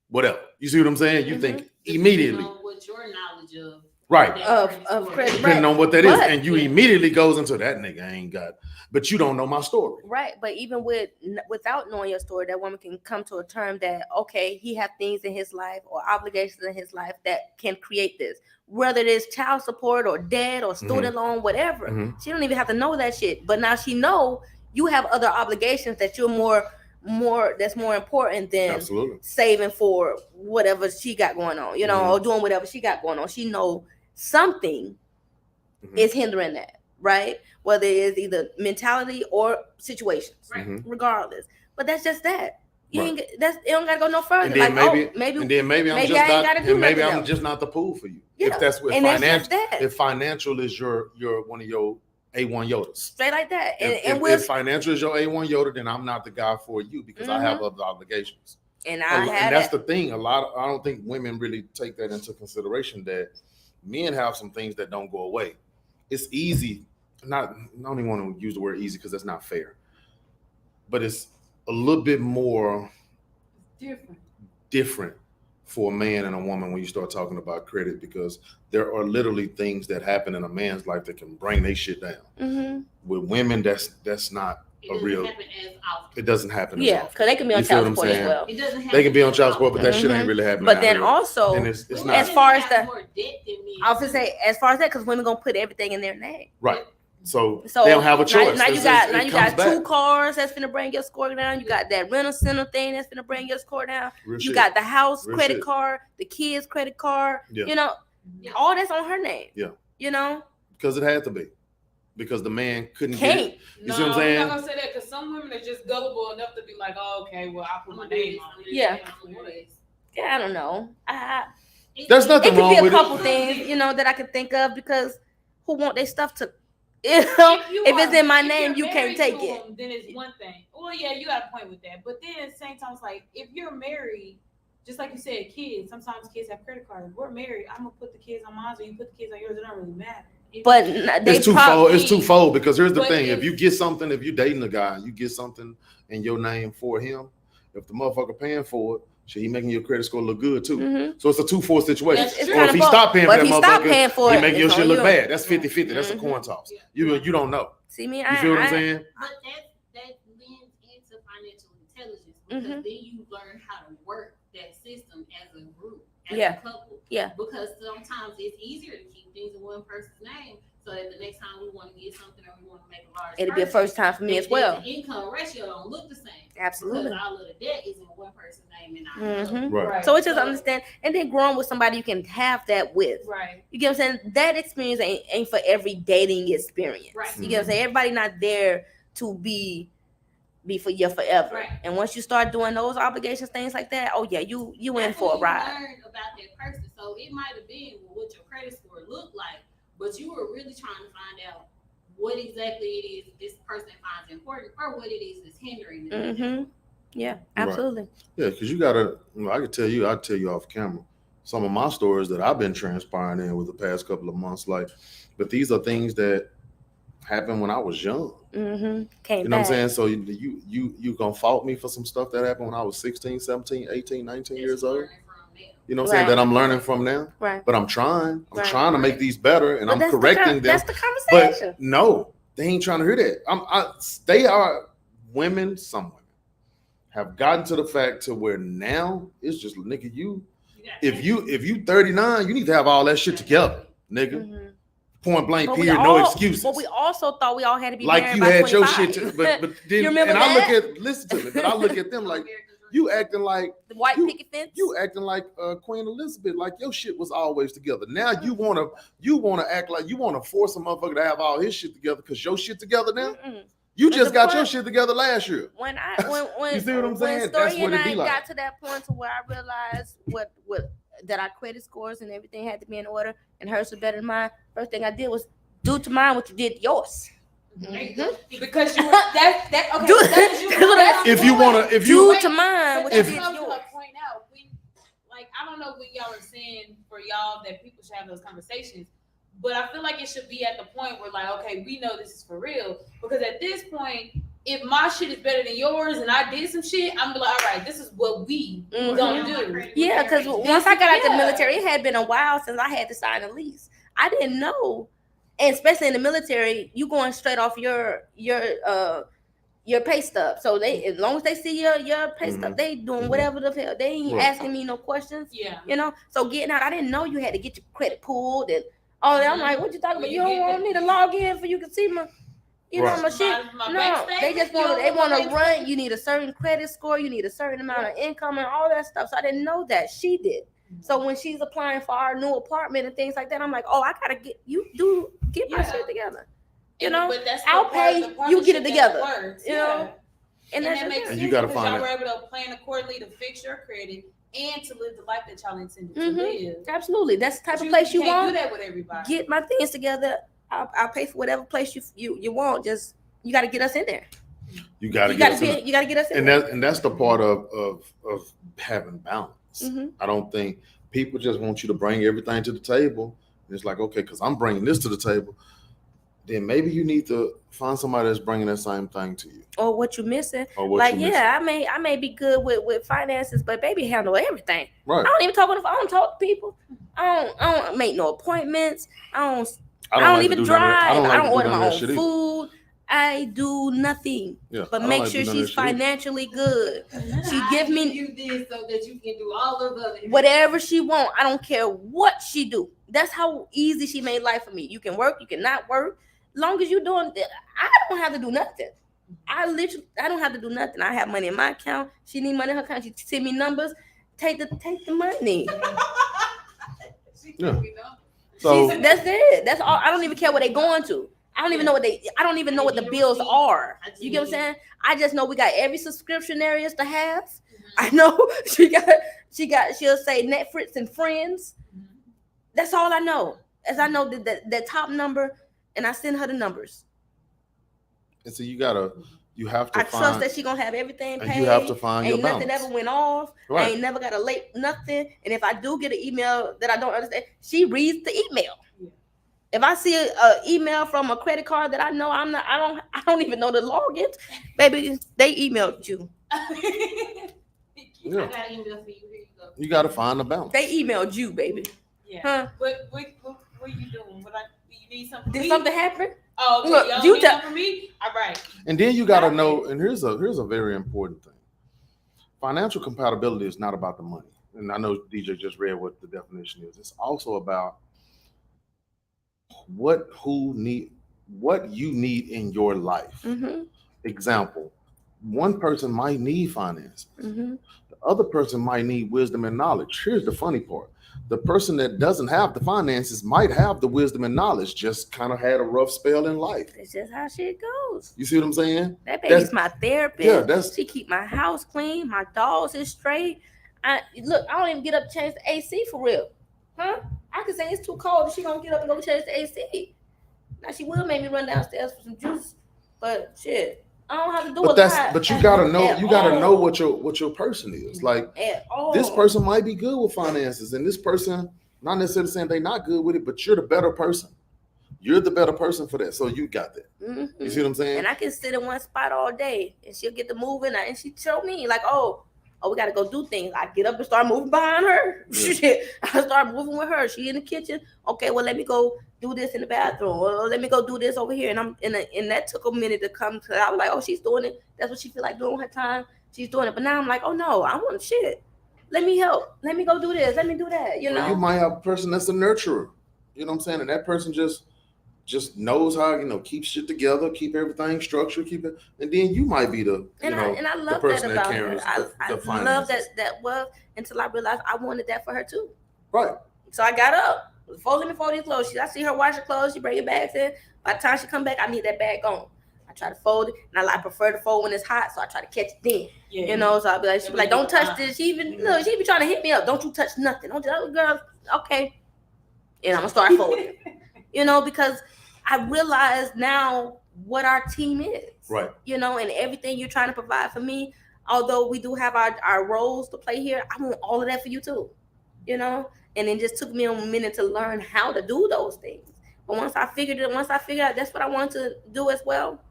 whatever. You see what I'm saying? You think immediately. What your knowledge of right of credit, depending right. on what that is, and you immediately goes into that nigga ain't got, but you don't know my story. Right, but even without knowing your story, that woman can come to a term that okay, he have things in his life or obligations in his life that can create this, whether it is child support or debt or student loan, whatever. She don't even have to know that shit, but now she know you have other obligations that you're more that's more important than saving for whatever she got going on, you know, or doing whatever she got going on. She know something is hindering that, right? Whether it is either mentality or situations, regardless. But that's just that. You ain't it don't gotta go no further. And then like maybe I'm just not the pool for you. Yeah. If that's what if financial is your one of your A1 Yodas. Straight like that. If financial is your A1 Yoda, then I'm not the guy for you because I have other obligations. And that's the thing. I don't think women really take that into consideration, that men have some things that don't go away. It's easy. I don't even want to use the word easy because that's not fair. But it's a little bit more different for a man and a woman when you start talking about credit, because there are literally things that happen in a man's life that can bring their shit down. With women, that's not a real. It doesn't happen. Yeah, because they can be on child support as well. They can be on child support, but that shit ain't really happening. But then also, it's not. as far as that, I was gonna say, as far as that, because women gonna put everything in their name. Right. So So they don't have a choice. Now you It's- got it now you comes got two back. cars that's gonna bring your score down. You got that rental center thing that's gonna bring your score down. Real You shit. got the house Real credit shit. card, the kids credit card. Yeah. You know, Yeah. all that's on her name. Yeah. You know, Because it had to be. Because the man couldn't can't. get it. You No, see what I'm I'm saying? not gonna say that because some women are just gullible enough to be like, oh, okay, well, I'll put my name on it. Yeah. Yeah, I don't know. There's It nothing could wrong be a with couple it. things, you know, that I could think of because who want their stuff to, you know, if it's in my name, you can't take it. Then it's one thing. Well, yeah, you got a point with that. But then at the same time, it's like if you're married, just like you said, kids. Sometimes kids have credit cards. We're married. I'm gonna put the kids on mine, so you put the kids on yours. It don't really matter. But they It's twofold. probably It's twofold because here's the But thing: if- if you get something, if you dating a guy, you get something in your name for him. If the motherfucker paying for it, shit, he making your credit score look good too. Mhm. So it's a 2-4 situation. It's Or kinda if he both. stop paying But for if that he stop motherfucker, paying for he it, making your it's shit on look you. bad. That's 50-50. That's a Mhm. coin toss. Yeah. You don't know. See me, You feel what I'm saying? But that lends into financial intelligence because Mhm. then you learn how to work that system as a group, as Yeah. a couple. Yeah. Because sometimes it's easier to keep things in one person's name, so that the next time we want to get something or we want to make a large, It'll be a purchase, first time for me as well. The income ratio don't look the same. Absolutely. Because all of the debt is in one person's name and not the other. Mhm. Right. So it's just understand, and then growing with somebody you can have that with. Right. You get what I'm saying? That experience ain't for every dating experience. Right. You get what I'm saying? Everybody not there to be for you forever. Right. And once you start doing those obligations, things like that, oh yeah, you in That's for a when you ride. learn about that person. So it might have been what your credit score looked like, but you were really trying to find out what exactly it is this person finds important or what it is that's hindering them. Mm-hmm. Yeah, absolutely. Yeah, because you gotta. I could tell you. I'd tell you off camera some of my stories that I've been transpiring in with the past couple of months. Like, but these are things that happened when I was young. Mm-hmm. Came You know back. what I'm saying? So you gonna fault me for some stuff that happened when I was 16, 17, 18, 19 years old? You know what I'm saying? Right. That I'm learning from now. Right. But I'm trying. I'm Right. trying to make these better, and But I'm that's correcting them. That's the But conversation. no, they ain't trying to hear that. They are women. Some women have gotten to the fact to where now it's just nigga. If you 39, you need to have all that shit together, nigga. Mhm. Point blank. But we Period. No all- excuses. But we also thought we all had to be Like married you by had your 25. shit, but then You remember and I look that? at listen to me, but I look at them like you acting like The white you- picket fence. you acting like Queen Elizabeth, like your shit was always together. Now you wanna act like you wanna force a motherfucker to have all his shit together because your shit together now. Mm-mm. You But just the got your point- shit together last year. When You see what I'm saying? When That's Story what and it be I like. got to that point to where I realized what that our credit scores and everything had to be in order, and hers was better than mine. First thing I did was do to mine what you did to yours. Because you were that okay. Do- That's you do that. If you wanna, if Do you to mine what But you that's did what I to was gonna yours. point out. Like I don't know when y'all are saying for y'all that people should have those conversations, but I feel like it should be at the point where like, okay, we know this is for real. Because at this point, if my shit is better than yours and I did some shit, I'm like, all right, this is what we Mhm. gonna do. Yeah, because once I got out the Yeah. military, it had been a while since I had to sign a lease. I didn't know, and especially in the military, you going straight off your pay stub. So they, as long as they see your pay stub, they doing whatever the hell. They ain't Right. asking me no questions. Yeah. You know. So getting out, I didn't know you had to get your credit pulled and all that. I'm like, what you talking about? When You you don't get want me to log in for you can see my, you Right. know, my shit. My No, bank they just statement, want you they want know, to run. You need a certain credit score. You need a certain amount of income and all that stuff. So I didn't know that she did. So when she's applying for our new apartment and things like that, I'm like, oh, I gotta get my Yeah. shit together. You And- know, but that's I'll the part of pay, the you get it partnership together, that works. you know? And that's that the makes thing. sense You gotta because find y'all it. were able to plan accordingly to fix your credit and to live the life that y'all intended to Mhm. live. Absolutely, that's the type But of place you can't want. do that with everybody. Get my things together. I'll pay for whatever place you want. Just you got to get us in there. you gotta You get got us to in be. You got to get us in and there. that's the part of having balance. Mhm. I don't think people just want you to bring everything to the table. It's like, okay, because I'm bringing this to the table, then maybe you need to find somebody that's bringing that same thing to you. Or what you missing? Or what Like, you missing. yeah, I may be good with finances, but baby handle everything. Right. I don't even talk on the phone. I don't talk to people. I don't make no appointments. I don't like even to do none of that. drive. I like to don't do order none my of that own shit either. food. I do nothing Yeah, I but don't make like to sure do none of she's that shit either. financially good. She give me you this so that you can do all of the other whatever she want. I don't care what she do. That's how easy she made life for me. You can work, you cannot work. Long as you doing, I don't have to do nothing. I don't have to do nothing. I have money in my account. She need money in her account. She send me numbers. Take the money. Yeah. So That's it. That's all. I don't even care what they going to. I don't even know what I don't even know what the bills are. You get what I'm saying? I just know we got every subscription there is to have. I know she'll say Netflix and Friends. That's all I know. As I know that top number, and I send her the numbers. and so you have to I find, trust that she gonna have everything paid. and you have to find Ain't your balance. nothing ever went off. Right. I ain't never got a late nothing. And if I do get an email that I don't understand, she reads the email. Yeah. If I see an email from a credit card that I know I don't even know the logins, baby, they emailed you. Yeah. I got an email for you. Here you go. You got to find the balance. They emailed you, baby. Yeah. Huh? What you doing? Do you need something? Did something happen? Oh, okay. Look, Y'all you need something from me? All right. And then you got to know, and here's a very important thing. Financial compatibility is not about the money. And I know DJ just read what the definition is. It's also about what you need in your life. Mm-hmm. Example, one person might need finance. Mm-hmm. The other person might need wisdom and knowledge. Here's the funny part. The person that doesn't have the finances might have the wisdom and knowledge, just kind of had a rough spell in life. That's just how shit goes. You see what I'm saying? That baby's my therapist. Yeah, she keep my house clean. My dogs is straight. I don't even get up to change the AC for real. Huh? I can say it's too cold and she gonna get up and go change the AC. Now she will make me run downstairs for some juice, but shit, I don't have to do But you gotta know what your person is. Like this person might be good with finances, and this person not necessarily saying they're not good with it, but you're the better person. You're the better person for that. So you got that. Mm-hmm. You see what I'm saying? And I can sit in one spot all day, and she'll get to moving, and she show me like, oh, we gotta go do things. I get up and start moving behind her. Yeah. I start moving with her. She in the kitchen. Okay, well let me go do this in the bathroom. Or let me go do this over here. And and that took a minute to come to. I was like, oh, she's doing it. That's what she feel like doing her time. She's doing it. But now I'm like, oh no, I want shit. Let me help. Let me go do this. Let me do that. You know. You might have a person that's a nurturer. You know what I'm saying? And that person just knows how, keep shit together, keep everything structured, keep it, and then you might be the I love the person that about that carries her. I love that was until I realized I wanted that for her too. Right. So I got up, let me fold these clothes. I see her wash her clothes, she bring her bags in. By the time she come back, I need that bag gone. I try to fold it, and I prefer to fold when it's hot, so I try to catch it then. Yeah. So I'll be like, she be like, don't touch this. She be trying to hit me up. Don't you touch nothing. Don't you, girl, okay. And I'm gonna start folding. Because I realize now what our team is. Right. And everything you're trying to provide for me, although we do have our roles to play here, I want all of that for you too. And it just took me a minute to learn how to do those things. But once I figured out that's what I wanted to do as well.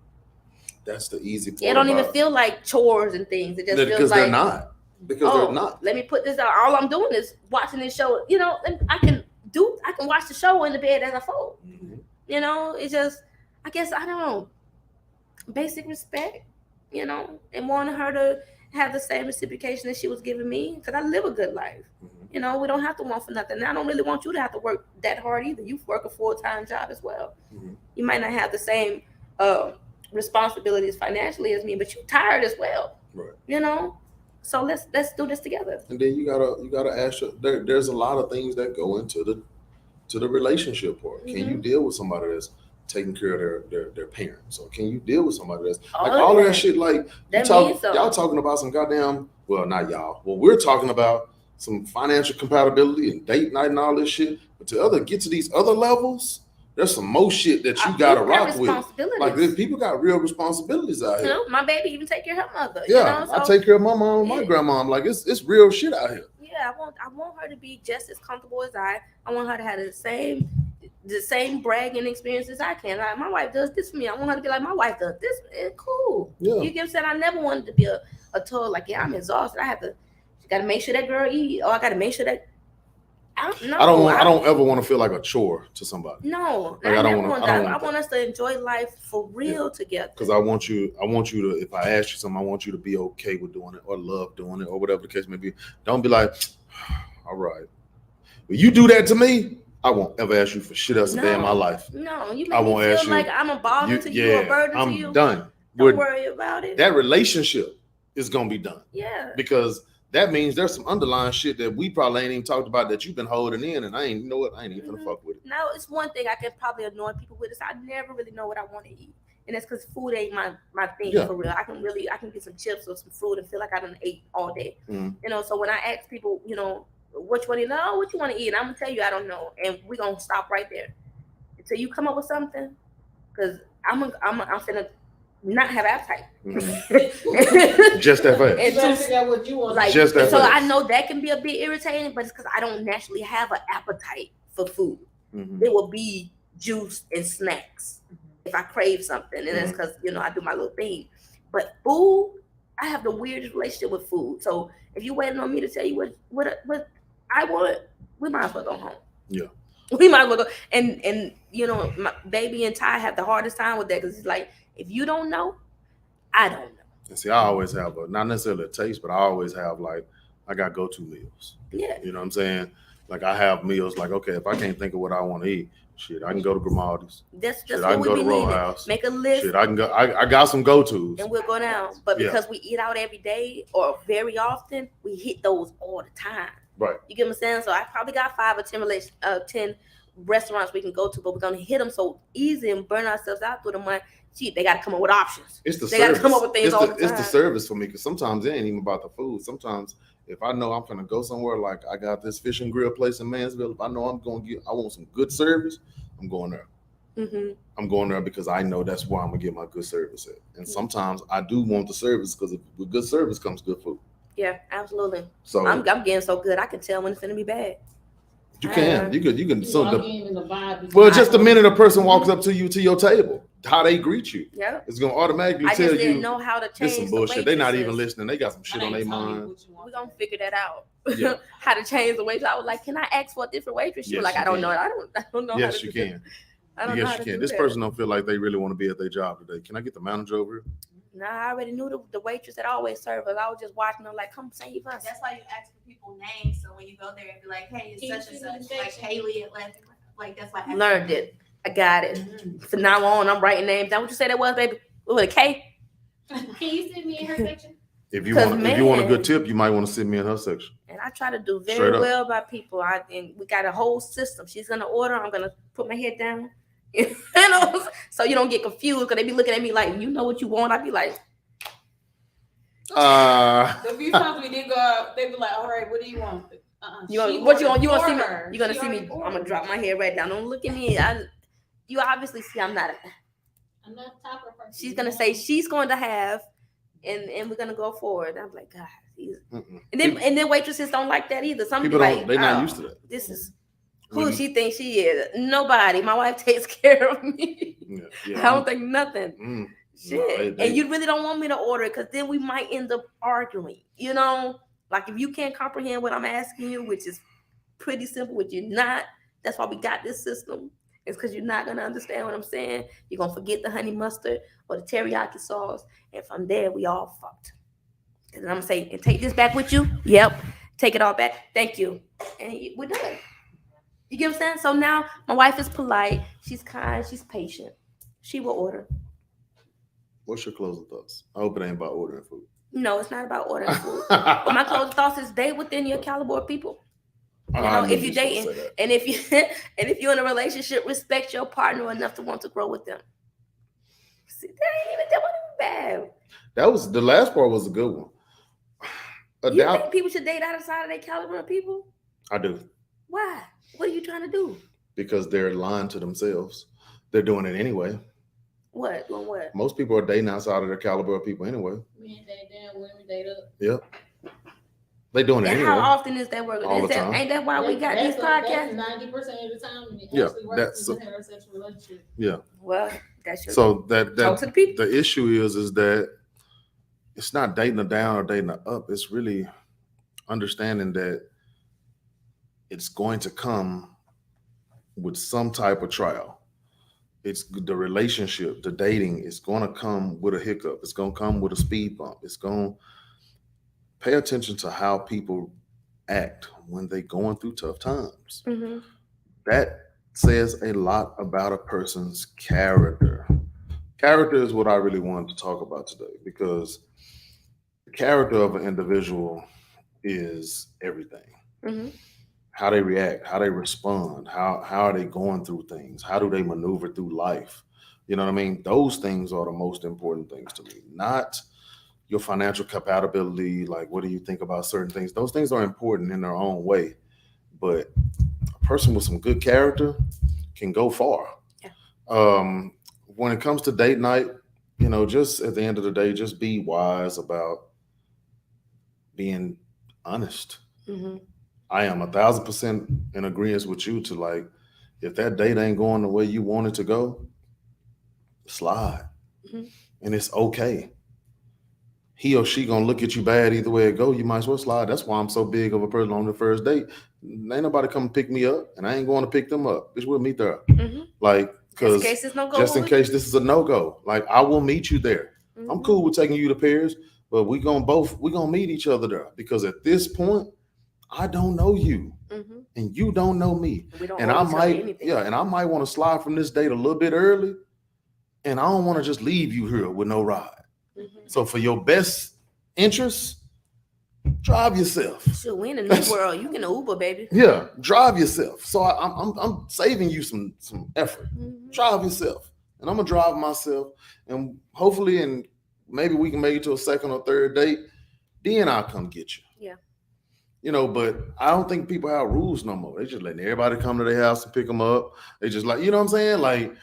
That's the easy part. It don't even feel like chores and things. It just feels because like they're not. Because they're not. Let me put this out. All I'm doing is watching this show. I can watch the show in the bed as I fold. Mm-hmm. It's just, I guess, I don't know, basic respect, and wanting her to have the same reciprocation that she was giving me, because I live a good life. Mm-hmm. We don't have to want for nothing. And I don't really want you to have to work that hard either. You work a full-time job as well. Mm-hmm. You might not have the same responsibilities financially as me, but you're tired as well. Right. So let's do this together. And then you gotta ask there's a lot of things that go into the relationship part. Mm-hmm. Can you deal with somebody that's taking care of their parents? Or can you deal with somebody that's all of that shit? Like y'all talking about some goddamn, well, not y'all. Well, we're talking about some financial compatibility and date night and all this shit. But to get to these other levels, there's some more shit that you gotta rock with. Like people got real responsibilities out here. My baby even take care of her mother. Yeah, I take care of my mom and my grandma. Like it's real shit out here. Yeah, I want her to be just as comfortable as I want her to have the same bragging experience as I can. Like, my wife does this for me. I want her to be like, my wife does this. It's cool. Yeah. You get what I'm saying? I never wanted to be a total, like, yeah, I'm exhausted. She got to make sure that girl eat. Or I got to make sure that. I don't ever want to feel like a chore to somebody. No, like, I want us to enjoy life for real together. Because I want you to, if I ask you something, I want you to be okay with doing it or love doing it or whatever the case may be. Don't be like, all right. When you do that to me, I won't ever ask you for shit else a day in my life. No, you I make me won't feel ask you. like I'm a bother to you, a burden to I'm you. done. Don't worry about it. That relationship is gonna be done. Yeah. Because that means there's some underlying shit that we probably ain't even talked about that you've been holding in, and I ain't, you know what, I ain't even gonna fuck with it. Now, it's one thing I can probably annoy people with is I never really know what I want to eat. And that's because food ain't my thing for real. I can get some chips or some fruit and feel like I done ate all day. Mm. You know, so when I ask people, you know, what you want to eat, no, what you want to eat, and I'm gonna tell you I don't know, and we're gonna stop right there until you come up with something, because I'm finna not have appetite. Just that fast. You better figure out what you want. Like, just that so fast. I know that can be a bit irritating, but it's because I don't naturally have an appetite for food. Mm-hmm. It will be juice and snacks if I crave something, and that's because, you know, I do my little thing. But food, I have the weirdest relationship with food. So if you're waiting on me to tell you what I want, we might as well go home. Yeah. We might as well go. And you know, my baby and Ty have the hardest time with that, because it's like, if you don't know, I don't know. And see, I always have not necessarily a taste, but I always have, like, I got go-to meals. Yeah. You know what I'm saying? Like, I have meals like, okay, if I can't think of what I want to eat, shit, I can go to Grimaldi's. That's Shit, what I can we go be to Row needing. House. Make a list. Shit, I can go. I got some go-tos. And we'll go down. But because we eat out every day or very often, we hit those all the time. Right. You get what I'm saying? So I probably got 5 or 10 restaurants we can go to, but we're gonna hit them so easy and burn ourselves out through the month. Gee, they got to come up with options. It's the They service. gotta come up with things all the time. It's the service for me, because sometimes it ain't even about the food. Sometimes if I know I'm gonna go somewhere, like I got this fish and grill place in Mansville, if I know I want some good service, I'm going there. Mm-hmm. I'm going there because I know that's where I'm gonna get my good service at. And sometimes I do want the service, because with good service comes good food. Yeah, absolutely. So I'm getting so good I can tell when it's gonna be bad. you can. So well, just the minute a person walks up to you to your table, how they greet you, Yeah. it's gonna automatically I tell just didn't you know how to change this some the bullshit. They're not even waitresses. listening. They got some shit on their mind. We're gonna figure that out. Yeah. How to change the waitress. I was like, can I ask for a different waitress? She was like, I don't know. I don't know. Yes, how to you do can. that. I don't know how Yes, to you can. do This that. person don't feel like they really want to be at their job today. Can I get the manager over here? Nah, I already knew the waitress that always served us. I was just watching her like, come save us. That's why you ask for people's names. So when you go there and be like, hey, it's such and such, like Haley at Left, like that's why I Learned it. I got it. From now on, I'm writing names down. What you say that was, baby? With a K? Can you send me in her section? If you 'Cause, want a good man. tip, you might want to send me in her section. And I try to do Straight very up. well by people. And we got a whole system. She's gonna order. I'm gonna put my head down. You know, so you don't get confused, because they be looking at me like, you know what you want. I be like, The few times we did go out, they be like, all right, what do you want? you want see me? You're gonna see me. I'm gonna drop my head right down. Don't look at me. You obviously see I'm not. I'm not a talker person. She's gonna say she's going to have, and we're gonna go forward. I'm like, God, and then waitresses don't like that either. Some people people don't. like, They're not oh, used to that. This is who she thinks she is. Nobody. My wife takes care of me. Yeah, I don't think nothing. Shit. And you really don't want me to order it, because then we might end up arguing. You know, like if you can't comprehend what I'm asking you, which is pretty simple, which you're not. That's why we got this system. It's because you're not gonna understand what I'm saying. You're gonna forget the honey mustard or the teriyaki sauce, and from there we all fucked. And I'm gonna say, and take this back with you. Yep, take it all back. Thank you, and we're done. You get what I'm saying? So now my wife is polite. She's kind. She's patient. She will order. What's your closing thoughts? I hope it ain't about ordering food. No, it's not about ordering food. But my closing thoughts is date within your caliber of people. You know, if you're dating, and if you're in a relationship, respect your partner enough to want to grow with them. See, that wasn't bad. That was the last part. Was a good one. You think people should date outside of their caliber of people? I do. Why? What are you trying to do? Because they're lying to themselves. They're doing it anyway. What? Doing what? Most people are dating outside of their caliber of people anyway. Men date down, women date up. Yep. They doing it And anyway. how often is that working? All the time. Ain't that why we got these podcasts? 90% of the time, and it Yeah, actually works that's in a heterosexual relationship. Yeah. Well, that's your So that talk to the people. the issue is that it's not dating her down or dating her up. It's really understanding that it's going to come with some type of trial. It's the relationship, the dating is going to come with a hiccup. It's going to come with a speed bump. It's going to pay attention to how people act when they're going through tough times. Mm-hmm. that says a lot about a person's character. Character is what I really wanted to talk about today because the character of an individual is everything. Mm-hmm. How they react, how they respond, how are they going through things, how do they maneuver through life? You know what I mean? Those things are the most important things to me, not your financial compatibility. Like, what do you think about certain things? Those things are important in their own way, but a person with some good character can go far. Yeah. When it comes to date night, just at the end of the day, just be wise about being honest. Mm-hmm. I am 1,000% in agreement with you to, like, if that date ain't going the way you want it to go, slide. Mm-hmm. And it's okay. He or she gonna look at you bad either way it go. You might as well slide. That's why I'm so big of a person on the first date. Ain't nobody come pick me up, and I ain't going to pick them up. Bitch, we'll meet there. Mm-hmm. Like, Just in because case it's no go. just in case this is a no-go, like, I will meet you there. Mm-hmm. I'm cool with taking you to Paris, but we gonna meet each other there, because at this point, I don't know you, Mm-hmm. and you don't know me, We don't and owe I each other might, anything. yeah, and I might want to slide from this date a little bit early, and I don't want to just leave you here with no ride. Mm-hmm. So for your best interests, drive yourself. So we in a new world. You can Uber, baby. Yeah, drive yourself. So I'm saving you some effort. Mm-hmm. Drive yourself, and I'm gonna drive myself, and hopefully, and maybe we can make it to a second or third date. Then I'll come get you. Yeah. But I don't think people have rules no more. They just letting everybody come to their house and pick them up. They just, like, you know what I'm saying? Like,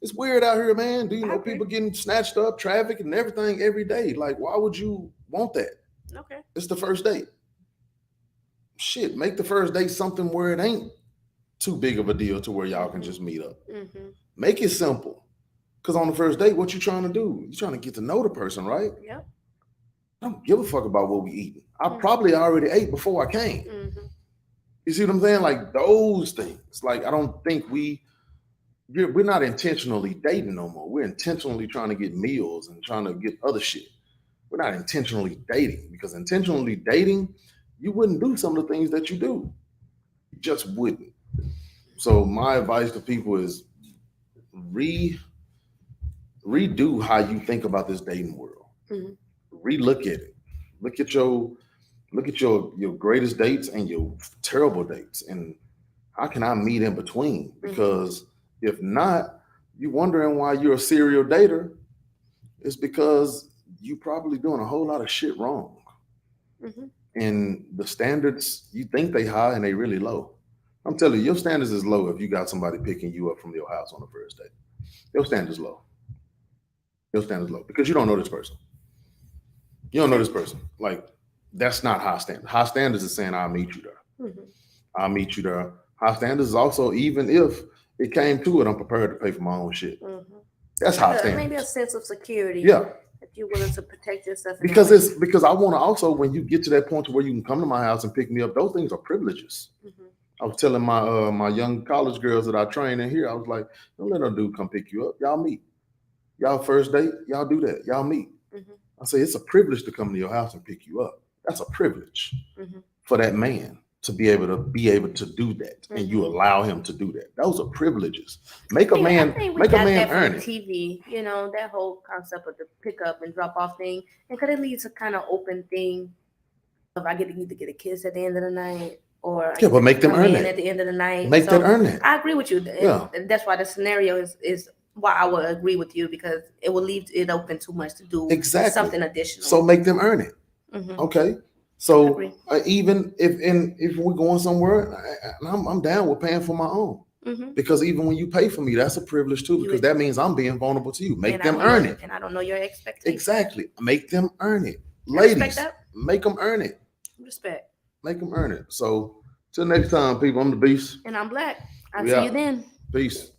it's weird out here, man. Do you know people getting snatched up, traffic, and everything every day? Like, why would you want that? Okay. It's the first date. Shit, make the first date something where it ain't too big of a deal to where y'all can just meet up. Mm-hmm. Make it simple. Because on the first date, what you trying to do? You trying to get to know the person, right? Yep. I don't give a fuck about what we eating. I Mhm. probably already ate before I came. Mm-hmm. You see what I'm saying? Like, those things. Like, I don't think we're not intentionally dating no more. We're intentionally trying to get meals and trying to get other shit. We're not intentionally dating, because intentionally dating, you wouldn't do some of the things that you do. You just wouldn't. So my advice to people is redo how you think about this dating world. Mhm. Relook at it. Look at your greatest dates and your terrible dates, and how can I meet in between? Because if not, you wondering why you're a serial dater. It's because you probably doing a whole lot of shit wrong. Mhm. And the standards, you think they high and they really low. I'm telling you, your standards is low if you got somebody picking you up from your house on the first date. Your standards low. Your standards low because you don't know this person. You don't know this person. Like, that's not high standards. High standards is saying, I'll meet you there. Mhm. I'll meet you there. High standards is also, even if it came to it, I'm prepared to pay for my own shit. Mhm. That's high Yeah, standards. maybe a sense of security. Yeah. If you're willing to protect yourself. Because I want to also, when you get to that point to where you can come to my house and pick me up, those things are privileges. Mm-hmm. I was telling my young college girls that I train in here, I was like, don't let no dude come pick you up. Y'all meet. Y'all first date, y'all do that. Y'all meet. Mm-hmm. I say, it's a privilege to come to your house and pick you up. That's a privilege for that man to be able to do that, and you allow him to do that. Those are privileges. Make a man earn it. TV, that whole concept of the pick up and drop off thing, and could it lead to kind of open thing of I get to either get a kiss at the end of the night, or but make them earn it at the end of the night. Make that earn it. I agree with you. Yeah. And that's why the scenario is why I would agree with you, because it will leave it open too much to do something additional. So make them earn it. Mm-hmm. Okay. So even if we're going somewhere, I'm down with paying for my own. Mm-hmm. Because even when you pay for me, that's a privilege too, because that means I'm being vulnerable to you. Make them earn it. And I don't know your expectations. Exactly. Make them earn it. Ladies, make them earn it. Respect. Make them earn it. So till next time, people, I'm the Beast. And I'm Black. I'll see you then. Peace.